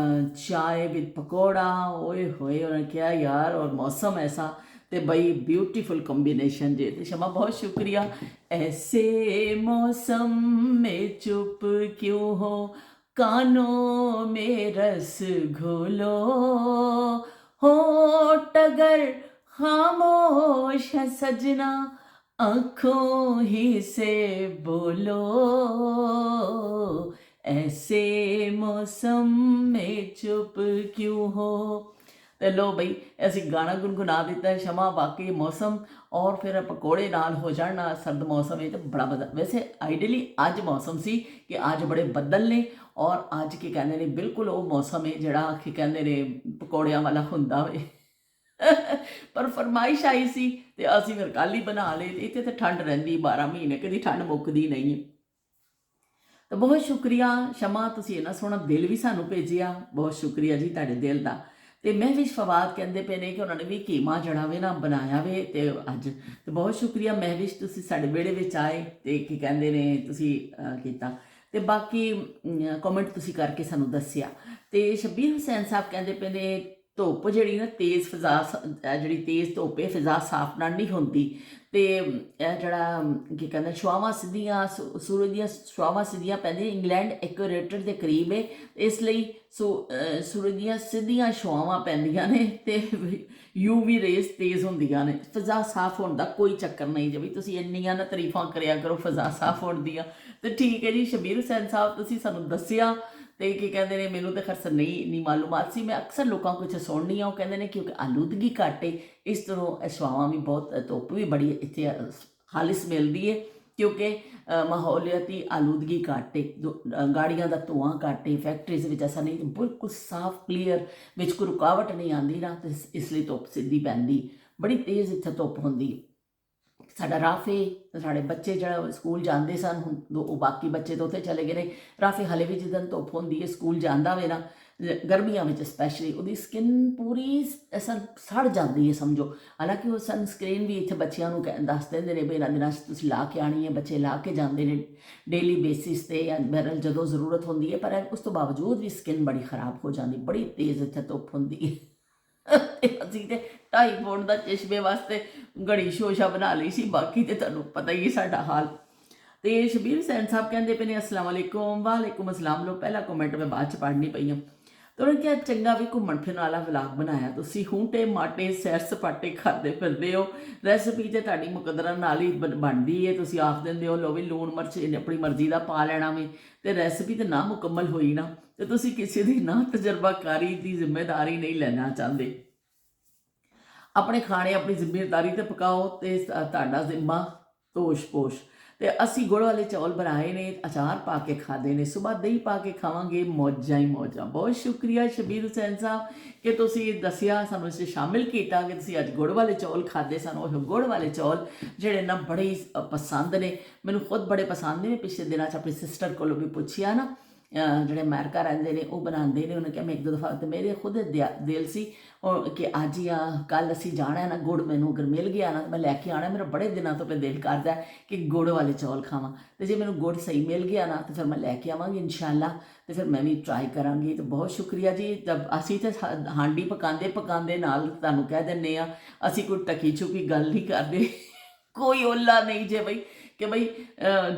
ਚਾय ਵਿਦ ਪਕੌੜਾ, ਓਏ ਹੋਏ ਉਹਨਾਂ ਨੇ ਕਿਹਾ ਯਾਰ, ਔਰ ਮੌਸਮ ਐਸਾ, ਤੇ ਬਈ ਬਿਊटीफुल कॉम्बिनेशन जे। तो शमा बहुत शुक्रिया। ऐसे मौसम में चुप क्यों हो, कानों में रस घोलो, होठ अगर खामोश है सजना, आँखों ही से बोलो, ऐसे मौसम में चुप क्यों हो। ਤੇ ਲੋ ਬਈ ਅਸੀਂ ਗਾਣਾ ਗੁਨਗੁਨਾ ਦਿੱਤਾ ਹੈ। ਸ਼ਮਾ ਬਾਕੀ ਮੌਸਮ ਔਰ ਫਿਰ ਪਕੌੜੇ ਨਾਲ ਹੋ ਜਾਣ, ਸਰਦ ਮੌਸਮ ਹੈ, ਤਾਂ ਬੜਾ ਬਦਲ, ਵੈਸੇ ਆਈਡੀਅਲੀ ਅੱਜ ਮੌਸਮ ਸੀ ਕਿ ਅੱਜ ਬੜੇ ਬੱਦਲ ਨੇ, ਔਰ ਅੱਜ ਕੀ ਕਹਿੰਦੇ ਨੇ ਬਿਲਕੁਲ ਉਹ ਮੌਸਮ ਹੈ ਜਿਹੜਾ ਕੀ ਕਹਿੰਦੇ ਨੇ ਪਕੌੜਿਆਂ ਵਾਲਾ ਹੁੰਦਾ ਵੇ। ਪਰ ਫਰਮਾਇਸ਼ ਆਈ ਸੀ ਤੇ ਅਸੀਂ ਫਿਰ ਕੱਲ੍ਹ ਹੀ ਬਣਾ ਲਏ। ਇੱਥੇ ਤਾਂ ਠੰਡ ਰਹਿੰਦੀ 12 ਮਹੀਨੇ, ਕਦੀ ਠੰਡ ਮੁੱਕਦੀ ਨਹੀਂ ਹੈ। ਤਾਂ ਬਹੁਤ ਸ਼ੁਕਰੀਆ ਸ਼ਮਾ, ਤੁਸੀਂ ਇੰਨਾ ਸੋਹਣਾ ਦਿਲ ਵੀ ਸਾਨੂੰ ਭੇਜਿਆ, ਬਹੁਤ ਸ਼ੁਕਰੀਆ ਜੀ ਤੁਹਾਡੇ ਦਿਲ ਦਾ। ਤੇ ਮਹਿਵਿਸ਼ ਫਵਾਦ ਕਹਿੰਦੇ ਪਏ ਨੇ ਕਿ ਉਹਨਾਂ ਨੇ ਵੀ ਕੀਮਾ ਜਿਹੜਾ ਵੇ ਨਾ ਬਣਾਇਆ ਵੇ, ਤੇ ਅੱਜ ਤੇ ਬਹੁਤ ਸ਼ੁਕਰੀਆ ਮਹਿਵਿਸ਼, ਤੁਸੀਂ ਸਾਡੇ ਵਿਹੜੇ ਵਿੱਚ ਆਏ ਤੇ ਕੀ ਕਹਿੰਦੇ ਨੇ ਤੁਸੀਂ ਕੀਤਾ, ਤੇ ਬਾਕੀ ਕਮੈਂਟ ਤੁਸੀਂ ਕਰਕੇ ਸਾਨੂੰ ਦੱਸਿਆ। ਤੇ ਸ਼ਬੀਰ ਹੁਸੈਨ ਸਾਹਿਬ ਕਹਿੰਦੇ ਪਏ ਨੇ ਧੁੱਪ ਜਿਹੜੀ ਨਾ ਤੇਜ਼ ਫਿਜ਼ਾ, ਜਿਹੜੀ ਤੇਜ਼ ਧੁੱਪ ਹੈ ਫਿਜ਼ਾ ਸਾਫ਼ ਨਾਲ ਨਹੀਂ ਹੁੰਦੀ, ਤੇ ਇਹ ਜਿਹੜਾ ਕੀ ਕਹਿੰਦੇ ਛੁਆਵਾਂ ਸਿੱਧੀਆਂ, ਸੂਰਜ ਦੀਆਂ ਛੁਆਵਾਂ ਸਿੱਧੀਆਂ ਪੈਂਦੀਆਂ, ਇੰਗਲੈਂਡ ਇਕੁਏਟਰ ਦੇ ਕਰੀਬ ਹੈ, ਇਸ ਲਈ ਸੂਰਜ ਦੀਆਂ ਸਿੱਧੀਆਂ ਛੁਆਵਾਂ ਪੈਂਦੀਆਂ ਨੇ ਤੇ UV ਰੇਜ਼ ਤੇਜ਼ ਹੁੰਦੀਆਂ ਨੇ। ਫਿਜ਼ਾ ਸਾਫ਼ ਹੋਣ ਦਾ ਕੋਈ ਚੱਕਰ ਨਹੀਂ ਜੀ, ਵੀ ਤੁਸੀਂ ਇੰਨੀਆਂ ਨਾ ਤਾਰੀਫਾਂ ਕਰਿਆ ਕਰੋ ਫਿਜ਼ਾ ਸਾਫ਼ ਹੋਣ ਦੀਆਂ। ਤੇ ਠੀਕ ਹੈ ਜੀ ਸ਼ਬੀਰ ਹੁਸੈਨ ਸਾਹਿਬ, ਤੁਸੀਂ ਸਾਨੂੰ ਦੱਸਿਆ, ਤੇ ਕੀ ਕਹਿੰਦੇ ਨੇ ਮੈਨੂੰ ਤਾਂ ਖਰਚ ਨਹੀਂ ਮਾਲੂਮਾਤ ਸੀ। ਮੈਂ ਅਕਸਰ ਲੋਕਾਂ ਕੋਲ ਇੱਥੇ ਸੁਣਨੀ ਆ, ਉਹ ਕਹਿੰਦੇ ਨੇ ਕਿਉਂਕਿ ਆਲੂਦਗੀ ਘੱਟ ਹੈ, ਇਸ ਤਰ੍ਹਾਂ ਛੁਆਵਾਂ ਵੀ ਬਹੁਤ, ਧੁੱਪ ਵੀ ਬੜੀ ਇੱਥੇ ਖਾਲਿਸ ਮਿਲਦੀ ਹੈ, ਕਿਉਂਕਿ ਮਾਹੌਲੀਆਤੀ ਆਲੂਦਗੀ ਘੱਟ ਹੈ, ਗਾੜੀਆਂ ਦਾ ਧੂੰਆਂ ਘੱਟ ਹੈ, ਫੈਕਟਰੀਜ਼ ਵਿੱਚ ਐਸਾ ਨਹੀਂ, ਬਿਲਕੁਲ ਸਾਫ਼ ਕਲੀਅਰ, ਵਿੱਚ ਕੋਈ ਰੁਕਾਵਟ ਨਹੀਂ ਆਉਂਦੀ ਨਾ, ਤੇ ਇਸ ਲਈ ਧੁੱਪ ਸਿੱਧੀ ਪੈਂਦੀ, ਬੜੀ ਤੇਜ਼ ਇੱਥੇ ਧੁੱਪ ਹੁੰਦੀ ਹੈ। ਸਾਡਾ ਰਾਫੇ, ਸਾਡੇ ਬੱਚੇ ਜਿਹੜਾ ਸਕੂਲ ਜਾਂਦੇ ਸਨ, ਹੁਣ ਉਹ ਬਾਕੀ ਬੱਚੇ ਤਾਂ ਉੱਥੇ ਚਲੇ ਗਏ ਨੇ, ਰਾਫੇ ਹਾਲੇ ਵੀ ਜਿੱਦਣ ਧੁੱਪ ਹੁੰਦੀ ਹੈ ਸਕੂਲ ਜਾਂਦਾ ਵੇ ਨਾ, ਗਰਮੀਆਂ ਵਿੱਚ ਸਪੈਸ਼ਲੀ, ਉਹਦੀ ਸਕਿਨ ਪੂਰੀ ਐਸਾ ਸੜ ਜਾਂਦੀ ਹੈ ਸਮਝੋ। ਹਾਲਾਂਕਿ ਉਹ ਸਨਸਕ੍ਰੀਨ ਵੀ ਇੱਥੇ ਬੱਚਿਆਂ ਨੂੰ ਦੱਸ ਦਿੰਦੇ ਨੇ ਵੀ ਇਹਨਾਂ ਦਿਨਾਂ 'ਚ ਤੁਸੀਂ ਲਾ ਕੇ ਆਉਣੀ ਹੈ, ਬੱਚੇ ਲਾ ਕੇ ਜਾਂਦੇ ਨੇ ਡੇਲੀ ਬੇਸਿਸ 'ਤੇ ਜਾਂ ਬਹਿਰਲ ਜਦੋਂ ਜ਼ਰੂਰਤ ਹੁੰਦੀ ਹੈ, ਪਰ ਉਸ ਤੋਂ ਬਾਵਜੂਦ ਵੀ ਸਕਿਨ ਬੜੀ ਖਰਾਬ ਹੋ ਜਾਂਦੀ, ਬੜੀ ਤੇਜ਼ ਇੱਥੇ ਧੁੱਪ ਹੁੰਦੀ ਹੈ। ਅਸੀਂ ਤੇ 2.5 ਫੁੱਟ ਦਾ ਚਸ਼ਮੇ ਵਾਸਤੇ ਘੜੀ ਸ਼ੋਸ਼ਾ ਬਣਾ ਲਈ ਸੀ, ਬਾਕੀ ਤੇ ਤੁਹਾਨੂੰ ਪਤਾ ਹੀ ਹੈ ਸਾਡਾ ਹਾਲ। ਤੇ ਸ਼ਬੀਰ ਹੁਸੈਨ ਸਾਹਿਬ ਕਹਿੰਦੇ ਪਏ ਨੇ ਅਸਲਾਮ ਵਾਲੇਕੁਮ। ਵਾਲੇਕੁਮ ਅਸਲਾਮ। ਲੋ ਪਹਿਲਾ ਕਮੈਂਟ ਮੈਂ ਬਾਅਦ 'ਚ ਪੜ੍ਹਨੀ ਪਈ ਹਾਂ। ਤੇ ਉਹਨੇ ਕਿਹਾ ਚੰਗਾ ਵੀ ਘੁੰਮਣ ਫਿਰਨ ਵਾਲਾ ਵਲਾਗ ਬਣਾਇਆ ਤੁਸੀਂ, ਹੂੰਟੇ ਮਾਟੇ ਸੈਰ ਸਪਾਟੇ ਕਰਦੇ ਫਿਰਦੇ ਹੋ, ਰੈਸਪੀ ਤੇ ਤੁਹਾਡੀ ਮੁਕੱਦਰਾਂ ਨਾਲ ਹੀ ਬਣਦੀ ਹੈ, ਤੁਸੀਂ ਆਖ ਦਿੰਦੇ ਹੋ ਲੋ ਵੀ ਲੂਣ ਮਿਰਚ ਆਪਣੀ ਮਰਜ਼ੀ ਦਾ ਪਾ ਲੈਣਾ ਵੇ, ਤੇ ਰੈਸਪੀ ਤੇ ਨਾ ਮੁਕੰਮਲ ਹੋਈ ਨਾ, ਤੇ ਤੁਸੀਂ ਕਿਸੇ ਦੀ ਨਾ ਤਜਰਬਾਕਾਰੀ ਦੀ ਜ਼ਿੰਮੇਦਾਰੀ ਨਹੀਂ ਲੈਣਾ ਚਾਹੁੰਦੇ। ਆਪਣੇ ਖਾਣੇ ਆਪਣੀ ਜ਼ਿੰਮੇਦਾਰੀ ਤੇ ਪਕਾਓ, ਤੇ ਤੁਹਾਡਾ ਜ਼ਿੰਮਾ ਤੋਸ਼ ਪੋਸ਼। ਤੇ ਅਸੀਂ ਗੁੜ ਵਾਲੇ ਚੌਲ ਬਣਾਏ ਨੇ, ਅਚਾਰ ਪਾ ਕੇ ਖਾਦੇ ਨੇ, ਸੁਬਾਹ ਦਹੀਂ ਪਾ ਕੇ ਖਾਵਾਂਗੇ, ਮੌਜਾਂ ਹੀ ਮੌਜਾਂ। ਬਹੁਤ ਸ਼ੁਕਰੀਆ ਸ਼ਬੀਰ ਹੁਸੈਨ ਸਾਹਿਬ ਕਿ ਤੁਸੀਂ ਦੱਸਿਆ, ਸਾਨੂੰ ਇਸ 'ਚ ਸ਼ਾਮਿਲ ਕੀਤਾ ਕਿ ਤੁਸੀਂ ਅੱਜ ਗੁੜ ਵਾਲੇ ਚੌਲ ਖਾਦੇ ਸਨ। ਉਹ ਗੁੜ ਵਾਲੇ ਚੌਲ ਜਿਹੜੇ ਨਾ ਬੜੇ ਪਸੰਦ ਨੇ, ਮੈਨੂੰ ਖੁਦ ਬੜੇ ਪਸੰਦ ਨੇ। ਮੈਂ ਪਿਛਲੇ ਦਿਨਾਂ 'ਚ ਆਪਣੀ ਸਿਸਟਰ ਕੋਲੋਂ ਵੀ ਪੁੱਛਿਆ ਨਾ, ਜਿਹੜੇ ਅਮਰੀਕਾ ਰਹਿੰਦੇ ਨੇ, ਉਹ ਬਣਾਉਂਦੇ ਨੇ, ਉਹਨੇ ਕਿਹਾ ਮੈਂ 1-2 ਦਫਾ, ਤੇ ਮੇਰੇ ਖੁਦ ਦਿਲ ਸੀ ਕਿ ਅੱਜ ਜਾਂ ਕੱਲ੍ਹ ਅਸੀਂ ਜਾਣਾ ਹੈ ਨਾ, ਗੁੜ ਮੈਨੂੰ ਅਗਰ ਮਿਲ ਗਿਆ ਨਾ ਮੈਂ ਲੈ ਕੇ ਆਉਣਾ। ਮੇਰਾ ਬੜੇ ਦਿਨਾਂ ਤੋਂ ਮੈਂ ਦਿਲ ਕਰਦਾ ਕਿ ਗੁੜ ਵਾਲੇ ਚੌਲ ਖਾਵਾਂ, ਤੇ ਜੇ ਮੈਨੂੰ ਗੁੜ ਸਹੀ ਮਿਲ ਗਿਆ ਨਾ ਤਾਂ ਫਿਰ ਮੈਂ ਲੈ ਕੇ ਆਵਾਂਗੀ ਇਨਸ਼ਾਅੱਲਾ, ਤੇ ਫਿਰ ਮੈਂ ਵੀ ਟਰਾਈ ਕਰਾਂਗੀ। ਤੇ ਬਹੁਤ ਸ਼ੁਕਰੀਆ ਜੀ। ਅਸੀਂ ਤਾਂ ਹਾਂਡੀ ਪਕਾਉਂਦੇ ਨਾਲ ਤੁਹਾਨੂੰ ਕਹਿ ਦਿੰਦੇ ਹਾਂ, ਅਸੀਂ ਕੋਈ ਟਕੀ ਛੁਪੀ ਗੱਲ ਨਹੀਂ ਕਰਦੇ, ਕੋਈ ਓਲਾ ਨਹੀਂ ਜੇ ਬਈ कि भाई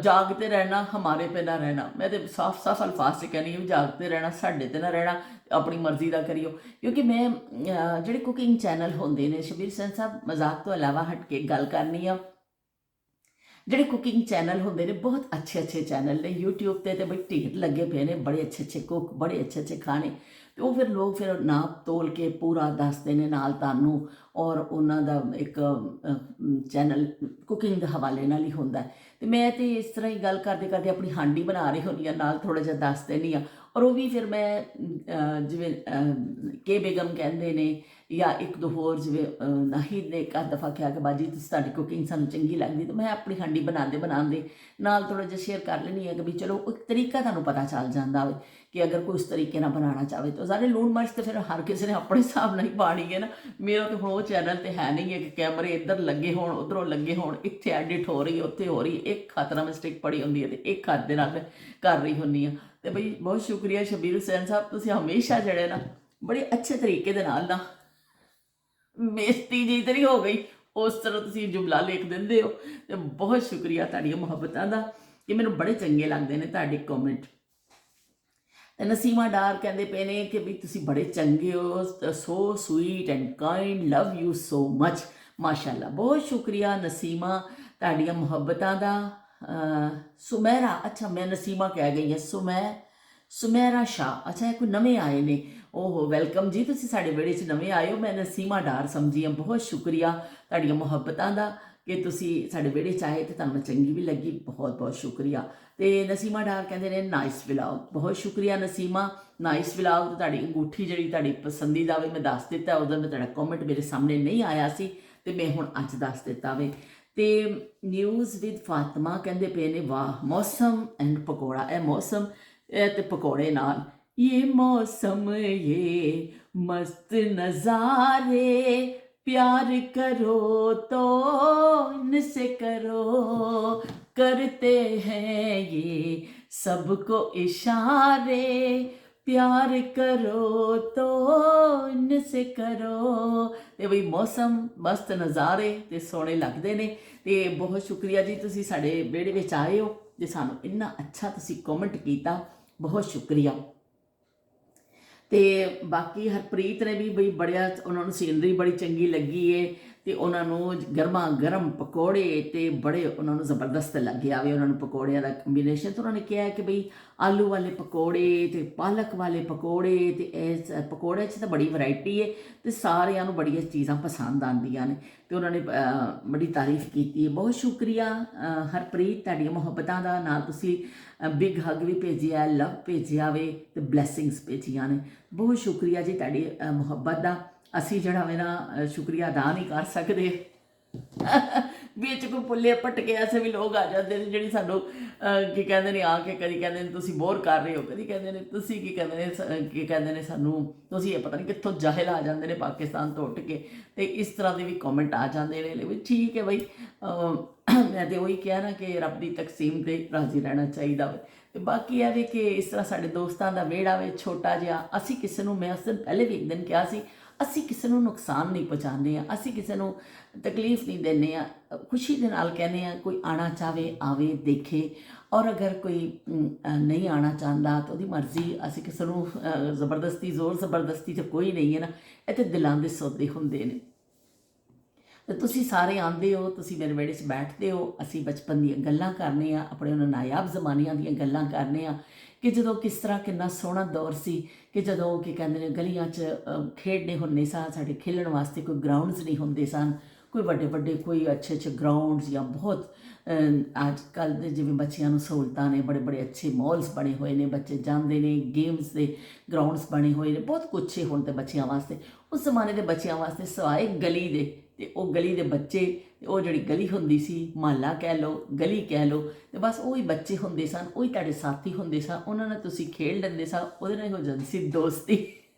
जागते रहना हमारे पे ना रहना। मैं तो साफ साफ अल्फाज से कहनी है भी जागते रहना साढ़े ते ना रहना, अपनी मर्जी का करियो। क्योंकि मैं ਜਿਹੜੇ ਕੁਕਿੰਗ ਚੈਨਲ ਹੁੰਦੇ ਨੇ ਸ਼ਬੀਰ ਸਿੰਘ ਸਾਹਿਬ, ਮਜ਼ਾਕ ਤੋਂ ਇਲਾਵਾ ਹਟ ਕੇ ਗੱਲ ਕਰਨੀ ਆ, ਜਿਹੜੇ ਕੁਕਿੰਗ ਚੈਨਲ ਹੁੰਦੇ ਨੇ ਬਹੁਤ ਅੱਛੇ ਅੱਛੇ ਚੈਨਲ ਨੇ YouTube ਤੇ ਬਈ ਢੇਰ ਲੱਗੇ ਪਏ ਨੇ, ਬੜੇ ਅੱਛੇ ਅੱਛੇ ਕੁੱਕ, ਬੜੇ ਅੱਛੇ ਅੱਛੇ ਖਾਣੇ। ਤੇ ਉਹ ਫਿਰ ਲੋਕ ਫਿਰ ਨਾਪ ਤੋਲ ਕੇ ਪੂਰਾ ਦੱਸਦੇ ਨੇ ਨਾਲ ਤੁਹਾਨੂੰ, ਔਰ ਉਹਨਾਂ ਦਾ ਇੱਕ ਚੈਨਲ ਕੁਕਿੰਗ ਦੇ ਹਵਾਲੇ ਨਾਲ ਹੀ ਹੁੰਦਾ। ਤੇ ਮੈਂ ਤੇ ਇਸ ਤਰ੍ਹਾਂ ਹੀ ਗੱਲ ਕਰਦੇ ਕਰਦੇ ਆਪਣੀ ਹਾਂਡੀ ਬਣਾ ਰਹੀ ਹੁੰਦੀ ਹਾਂ, ਨਾਲ ਥੋੜ੍ਹਾ ਜਿਹਾ ਦੱਸ ਦਿੰਦੀ ਹਾਂ। ਔਰ ਉਹ ਵੀ ਫਿਰ ਮੈਂ ਜਿਵੇਂ ਕੇ ਬੇਗਮ ਕਹਿੰਦੇ ਨੇ, ਜਾਂ ਇੱਕ ਦੋ ਹੋਰ ਜਿਵੇਂ ਨਾਹਿਦ ਨੇ ਇੱਕ ਅੱਧ ਦਫਾ ਕਿਹਾ ਕਿ ਬਾਜੀ ਤੁਸੀਂ ਤੁਹਾਡੀ ਕੁਕਿੰਗ ਸਾਨੂੰ ਚੰਗੀ ਲੱਗਦੀ, ਤਾਂ ਮੈਂ ਆਪਣੀ ਹਾਂਡੀ ਬਣਾਉਂਦੇ ਨਾਲ ਥੋੜ੍ਹਾ ਜਿਹਾ ਸ਼ੇਅਰ ਕਰ ਲੈਂਦੀ ਹਾਂ ਕਿ ਵੀ ਚਲੋ ਇੱਕ ਤਰੀਕਾ ਤੁਹਾਨੂੰ ਪਤਾ ਚੱਲ ਜਾਂਦਾ ਹੋਵੇ ਕਿ ਅਗਰ ਕੋਈ ਉਸ ਤਰੀਕੇ ਨਾਲ ਬਣਾਉਣਾ ਚਾਹਵੇ। ਤਾਂ ਸਾਰੇ ਲੂਣ ਮਿਰਚ ਤਾਂ ਫਿਰ ਹਰ ਕਿਸੇ ਨੇ ਆਪਣੇ ਹਿਸਾਬ ਨਾਲ ਹੀ ਪਾਣੀ ਹੈ ਨਾ। ਮੇਰਾ ਤਾਂ ਹੁਣ ਉਹ ਚੈਨਲ ਤੇ ਹੈ ਨਹੀਂ ਹੈ ਕਿ ਕੈਮਰੇ ਇੱਧਰ ਲੱਗੇ ਹੋਣ ਉੱਧਰੋਂ ਲੱਗੇ ਹੋਣ, ਇੱਥੇ ਐਡਿਟ ਹੋ ਰਹੀ ਉੱਥੇ ਹੋ ਰਹੀ, ਇੱਕ ਹੱਥ ਨਾਲ ਮਿਸਟੇਕ ਪੜੀ ਹੁੰਦੀ ਹੈ ਤੇ ਇੱਕ ਹੱਥ ਦੇ ਨਾਲ ਮੈਂ ਕਰ ਰਹੀ ਹੁੰਦੀ ਹਾਂ। ਤੇ ਬਈ ਬਹੁਤ ਸ਼ੁਕਰੀਆ ਸ਼ਬੀਰ ਹੁਸੈਨ ਸਾਹਿਬ, ਤੁਸੀਂ ਹਮੇਸ਼ਾ ਜਿਹੜੇ ਨਾ ਬੜੇ ਅੱਛੇ ਤਰੀਕੇ ਦੇ ਨਾਲ ਨਾ, ਬੇਇੱਜ਼ਤੀ ਜੀ ਤਾਂ ਨਹੀਂ ਹੋ ਗਈ, ਉਸ ਤਰ੍ਹਾਂ ਤੁਸੀਂ ਜੁਮਲਾ ਲਿਖ ਦਿੰਦੇ ਹੋ। ਤੇ ਬਹੁਤ ਸ਼ੁਕਰੀਆ ਤੁਹਾਡੀਆਂ ਮੁਹੱਬਤਾਂ ਦਾ, ਕਿ ਮੈਨੂੰ ਬੜੇ ਚੰਗੇ ਲੱਗਦੇ ਨੇ ਤੁਹਾਡੇ ਕਮੈਂਟ। ਤੇ ਨਸੀਮਾ ਡਾਰ ਕਹਿੰਦੇ ਪਏ ਨੇ ਕਿ ਵੀ ਤੁਸੀਂ ਬੜੇ ਚੰਗੇ ਹੋ, so sweet and kind, love you so much. ਮਾਸ਼ਾਅੱਲਾ, ਬਹੁਤ ਸ਼ੁਕਰੀਆ ਨਸੀਮਾ ਤੁਹਾਡੀਆਂ ਮੁਹੱਬਤਾਂ ਦਾ। ਸੁਮੈਰਾ, ਅੱਛਾ ਮੈਂ ਨਸੀਮਾ ਕਹਿ ਗਈ ਹਾਂ, ਸੁਮੈਰਾ ਸ਼ਾਹ, ਅੱਛਾ ਇਹ ਕੋਈ ਨਵੇਂ ਆਏ ਨੇ। ਓਹੋ ਵੈਲਕਮ ਜੀ, ਤੁਸੀਂ ਸਾਡੇ ਵਿਹੜੇ 'ਚ ਨਵੇਂ ਆਏ ਹੋ, ਮੈਂ ਨਸੀਮਾ ਡਾਰ ਸਮਝੀ ਹਾਂ। ਬਹੁਤ ਸ਼ੁਕਰੀਆ ਤੁਹਾਡੀਆਂ ਮੁਹੱਬਤਾਂ ਦਾ ਕਿ ਤੁਸੀਂ ਸਾਡੇ ਵਿਹੜੇ 'ਚ ਆਏ ਤੇ ਤੁਹਾਨੂੰ ਚੰਗੀ ਵੀ ਲੱਗੀ, ਬਹੁਤ ਬਹੁਤ ਸ਼ੁਕਰੀਆ। ਤੇ ਨਸੀਮਾ ਡਾਰ ਕਹਿੰਦੇ ਨੇ ਨਾਈਸ ਵਲੌਗ, ਬਹੁਤ ਸ਼ੁਕਰੀਆ ਨਸੀਮਾ, ਨਾਈਸ ਵਲੌਗ। ਤੁਹਾਡੀ ਅੰਗੂਠੀ ਜਿਹੜੀ ਤੁਹਾਡੀ ਪਸੰਦੀਦਾ ਵੇ ਮੈਂ ਦੱਸ ਦਿੱਤਾ, ਉਦੋਂ ਮੈਂ ਤੁਹਾਡਾ ਕਮੈਂਟ ਮੇਰੇ ਸਾਹਮਣੇ ਨਹੀਂ ਆਇਆ ਸੀ ਤੇ ਮੈਂ ਹੁਣ ਅੱਜ ਦੱਸ ਦਿੱਤਾ ਵੇ। ਤੇ ਨਿਊਜ਼ ਵਿਦ ਫਾਤਮਾ ਕਹਿੰਦੇ ਪਏ ਨੇ ਵਾਹ ਮੌਸਮ ਐਂਡ ਪਕੌੜਾ, ਇਹ ਮੌਸਮ ਤੇ ਪਕੌੜੇ ਨਾਲ, ਇਹ ਮੌਸਮ ਇਹ ਮਸਤ ਨਜ਼ਾਰੇ, प्यार करो तो इनसे करो, करते हैं ये सबको इशारे, प्यार करो तो इनसे करो। ਤੇ ਬਈ ਮੌਸਮ ਮਸਤ ਨਜ਼ਾਰੇ ਤੇ ਸੋਹਣੇ ਲੱਗਦੇ ਨੇ। ਤੇ ਬਹੁਤ ਸ਼ੁਕਰੀਆ ਜੀ, ਤੁਸੀਂ ਸਾਡੇ ਵਿਹੜੇ ਵਿੱਚ ਆਏ ਹੋ ਤੇ ਸਾਨੂੰ ਇੰਨਾ ਅੱਛਾ ਤੁਸੀਂ ਕਮੈਂਟ ਕੀਤਾ, ਬਹੁਤ ਸ਼ੁਕਰੀਆ। ਤੇ ਬਾਕੀ ਹਰਪ੍ਰੀਤ ਨੇ ਵੀ ਬਈ ਬੜਿਆ, ਉਹਨਾਂ ਨੂੰ ਸੀਨਰੀ ਬੜੀ ਚੰਗੀ ਲੱਗੀ ਏ ਤੇ ਉਹਨਾਂ ਨੂੰ ਗਰਮਾ ਗਰਮ ਪਕੌੜੇ ਤੇ ਬੜੇ ਉਹਨਾਂ ਨੂੰ ਜ਼ਬਰਦਸਤ ਲੱਗਿਆ ਵੇ, ਉਹਨਾਂ ਨੂੰ ਪਕੌੜਿਆਂ ਦਾ ਕੰਬੀਨੇਸ਼ਨ। ਤੇ ਉਹਨਾਂ ਨੇ ਕਿਹਾ ਕਿ ਬਈ ਆਲੂ ਵਾਲੇ ਪਕੌੜੇ ਤੇ ਪਾਲਕ ਵਾਲੇ ਪਕੌੜੇ, ਤੇ ਇਸ ਪਕੌੜੇ 'ਚ ਤਾਂ ਬੜੀ ਵੈਰਾਈਟੀ ਹੈ ਤੇ ਸਾਰਿਆਂ ਨੂੰ ਬੜੀਆਂ ਚੀਜ਼ਾਂ ਪਸੰਦ ਆਉਂਦੀਆਂ ਨੇ। ਤੇ ਉਹਨਾਂ ਨੇ ਬੜੀ ਤਾਰੀਫ ਕੀਤੀ ਹੈ। ਬਹੁਤ ਸ਼ੁਕਰੀਆ ਹਰਪ੍ਰੀਤ ਤੁਹਾਡੀਆਂ ਮੁਹੱਬਤਾਂ ਦਾ। ਨਾਲ ਤੁਸੀਂ ਬਿਗ ਹੱਗ ਵੀ ਭੇਜਿਆ, ਲਵ ਭੇਜਿਆ ਵੇ ਤੇ ਬਲੈਸਿੰਗਸ ਭੇਜੀਆਂ ਨੇ। ਬਹੁਤ ਸ਼ੁਕਰੀਆ ਜੀ ਤੁਹਾਡੀ ਮੁਹੱਬਤ ਦਾ। ਅਸੀਂ ਜਿਹੜਾ ਵੇ ਨਾ ਸ਼ੁਕਰੀਆ ਅਦਾ ਨਹੀਂ ਕਰ ਸਕਦੇ। ਵਿੱਚ ਕੋਈ ਪੁੱਲੇ ਭਟਕੇ ਐਸੇ ਵੀ ਲੋਕ ਆ ਜਾਂਦੇ ਨੇ ਜਿਹੜੀ ਸਾਨੂੰ ਕੀ ਕਹਿੰਦੇ ਨੇ, ਆ ਕੇ ਕਦੀ ਕਹਿੰਦੇ ਨੇ ਤੁਸੀਂ ਬੋਰ ਕਰ ਰਹੇ ਹੋ, ਕਦੀ ਕਹਿੰਦੇ ਨੇ ਤੁਸੀਂ ਕੀ ਕਹਿੰਦੇ ਨੇ ਸਾਨੂੰ, ਤੁਸੀਂ ਇਹ ਪਤਾ ਨਹੀਂ ਕਿੱਥੋਂ ਜਾਹਿਲ ਆ ਜਾਂਦੇ ਨੇ ਪਾਕਿਸਤਾਨ ਤੋਂ ਉੱਠ ਕੇ। ਤੇ ਇਸ ਤਰ੍ਹਾਂ ਦੇ ਵੀ ਕਮੈਂਟ ਆ ਜਾਂਦੇ ਨੇ। ਵੀ ਠੀਕ ਹੈ ਬਈ, ਮੈਂ ਤਾਂ ਉਹੀ ਕਿਹਾ ਨਾ ਕਿ ਰੱਬ ਦੀ ਤਕਸੀਮ 'ਤੇ ਰਾਜ਼ੀ ਰਹਿਣਾ ਚਾਹੀਦਾ ਵੇ। ਤੇ ਬਾਕੀ ਇਹ ਵੀ ਕਿ ਇਸ ਤਰ੍ਹਾਂ ਸਾਡੇ ਦੋਸਤਾਂ ਦਾ ਵਿਹੜਾ ਵੇ ਛੋਟਾ ਜਿਹਾ, ਅਸੀਂ ਕਿਸੇ ਨੂੰ, ਮੈਂ ਉਸ ਦਿਨ ਪਹਿਲੇ ਵੀ ਇੱਕ ਦਿਨ ਕਿਹਾ ਸੀ, ਅਸੀਂ ਕਿਸੇ ਨੂੰ ਨੁਕਸਾਨ ਨਹੀਂ ਪਹੁੰਚਾਉਂਦੇ ਹਾਂ, ਅਸੀਂ ਕਿਸੇ ਨੂੰ ਤਕਲੀਫ ਨਹੀਂ ਦਿੰਦੇ ਹਾਂ, ਖੁਸ਼ੀ ਦੇ ਨਾਲ ਕਹਿੰਦੇ ਹਾਂ ਕੋਈ ਆਉਣਾ ਚਾਹਵੇ ਆਵੇ ਦੇਖੇ, ਔਰ ਅਗਰ ਕੋਈ ਨਹੀਂ ਆਉਣਾ ਚਾਹੁੰਦਾ ਤਾਂ ਉਹਦੀ ਮਰਜ਼ੀ। ਅਸੀਂ ਕਿਸੇ ਨੂੰ ਜ਼ਬਰਦਸਤੀ, ਜ਼ੋਰ ਜ਼ਬਰਦਸਤੀ ਤਾਂ ਕੋਈ ਨਹੀਂ ਹੈ ਨਾ, ਇਹ ਤਾਂ ਦਿਲਾਂ ਦੇ ਸੌਦੇ ਹੁੰਦੇ ਨੇ। ਤੇ ਤੁਸੀਂ ਸਾਰੇ ਆਉਂਦੇ ਹੋ, ਤੁਸੀਂ ਮੇਰੇ ਵਿਹੜੇ 'ਚ ਬੈਠਦੇ ਹੋ, ਅਸੀਂ ਬਚਪਨ ਦੀਆਂ ਗੱਲਾਂ ਕਰਨੇ ਆ, ਆਪਣੇ ਉਹਨਾਂ ਨਾਯਾਬ ਜ਼ਮਾਨਿਆਂ ਦੀਆਂ ਗੱਲਾਂ ਕਰਨੇ ਆ ਕਿ ਜਦੋਂ ਕਿਸ ਤਰ੍ਹਾਂ ਕਿੰਨਾ ਸੋਹਣਾ ਦੌਰ ਸੀ, ਕਿ ਜਦੋਂ ਕੀ ਕਹਿੰਦੇ ਨੇ ਗਲੀਆਂ 'ਚ ਖੇਡਣੇ ਹੁੰਦੇ ਸਨ, ਸਾਡੇ ਖੇਲਣ ਵਾਸਤੇ ਕੋਈ ਗਰਾਊਂਡਸ ਨਹੀਂ ਹੁੰਦੇ ਸਨ, ਕੋਈ ਵੱਡੇ ਵੱਡੇ ਕੋਈ ਅੱਛੇ ਅੱਛੇ ਗਰਾਊਂਡਸ ਜਾਂ ਬਹੁਤ ਅੱਜ ਕੱਲ੍ਹ ਦੇ ਜਿਵੇਂ ਬੱਚਿਆਂ ਨੂੰ ਸਹੂਲਤਾਂ ਨੇ, ਬੜੇ ਬੜੇ ਅੱਛੇ ਮਾਲਸ ਬਣੇ ਹੋਏ ਨੇ, ਬੱਚੇ ਜਾਂਦੇ ਨੇ, ਗੇਮਸ ਦੇ ਗਰਾਊਂਡਸ ਬਣੇ ਹੋਏ ਨੇ, ਬਹੁਤ ਕੁਛ ਹੈ ਹੁਣ ਤਾਂ ਬੱਚਿਆਂ ਵਾਸਤੇ। ਉਸ ਜ਼ਮਾਨੇ ਦੇ ਬੱਚਿਆਂ ਵਾਸਤੇ ਸਿਵਾਏ ਗਲੀ ਦੇ, ਤੇ ਉਹ ਗਲੀ ਦੇ ਬੱਚੇ, ਉਹ ਜਿਹੜੀ ਗਲੀ ਹੁੰਦੀ ਸੀ, ਮੁਹੱਲਾ ਕਹਿ ਲਓ, ਗਲੀ ਕਹਿ ਲਓ, ਤੇ ਬਸ ਉਹੀ ਬੱਚੇ ਹੁੰਦੇ ਸਨ, ਉਹੀ ਤੁਹਾਡੇ ਸਾਥੀ ਹੁੰਦੇ ਸਨ, ਉਹਨਾਂ ਨਾਲ ਤੁਸੀਂ ਖੇਡ ਲੈਂਦੇ ਸਨ, ਉਹਦੇ ਨਾਲ ਹੋ ਜਾਂਦੀ ਸੀ ਦੋਸਤੀ।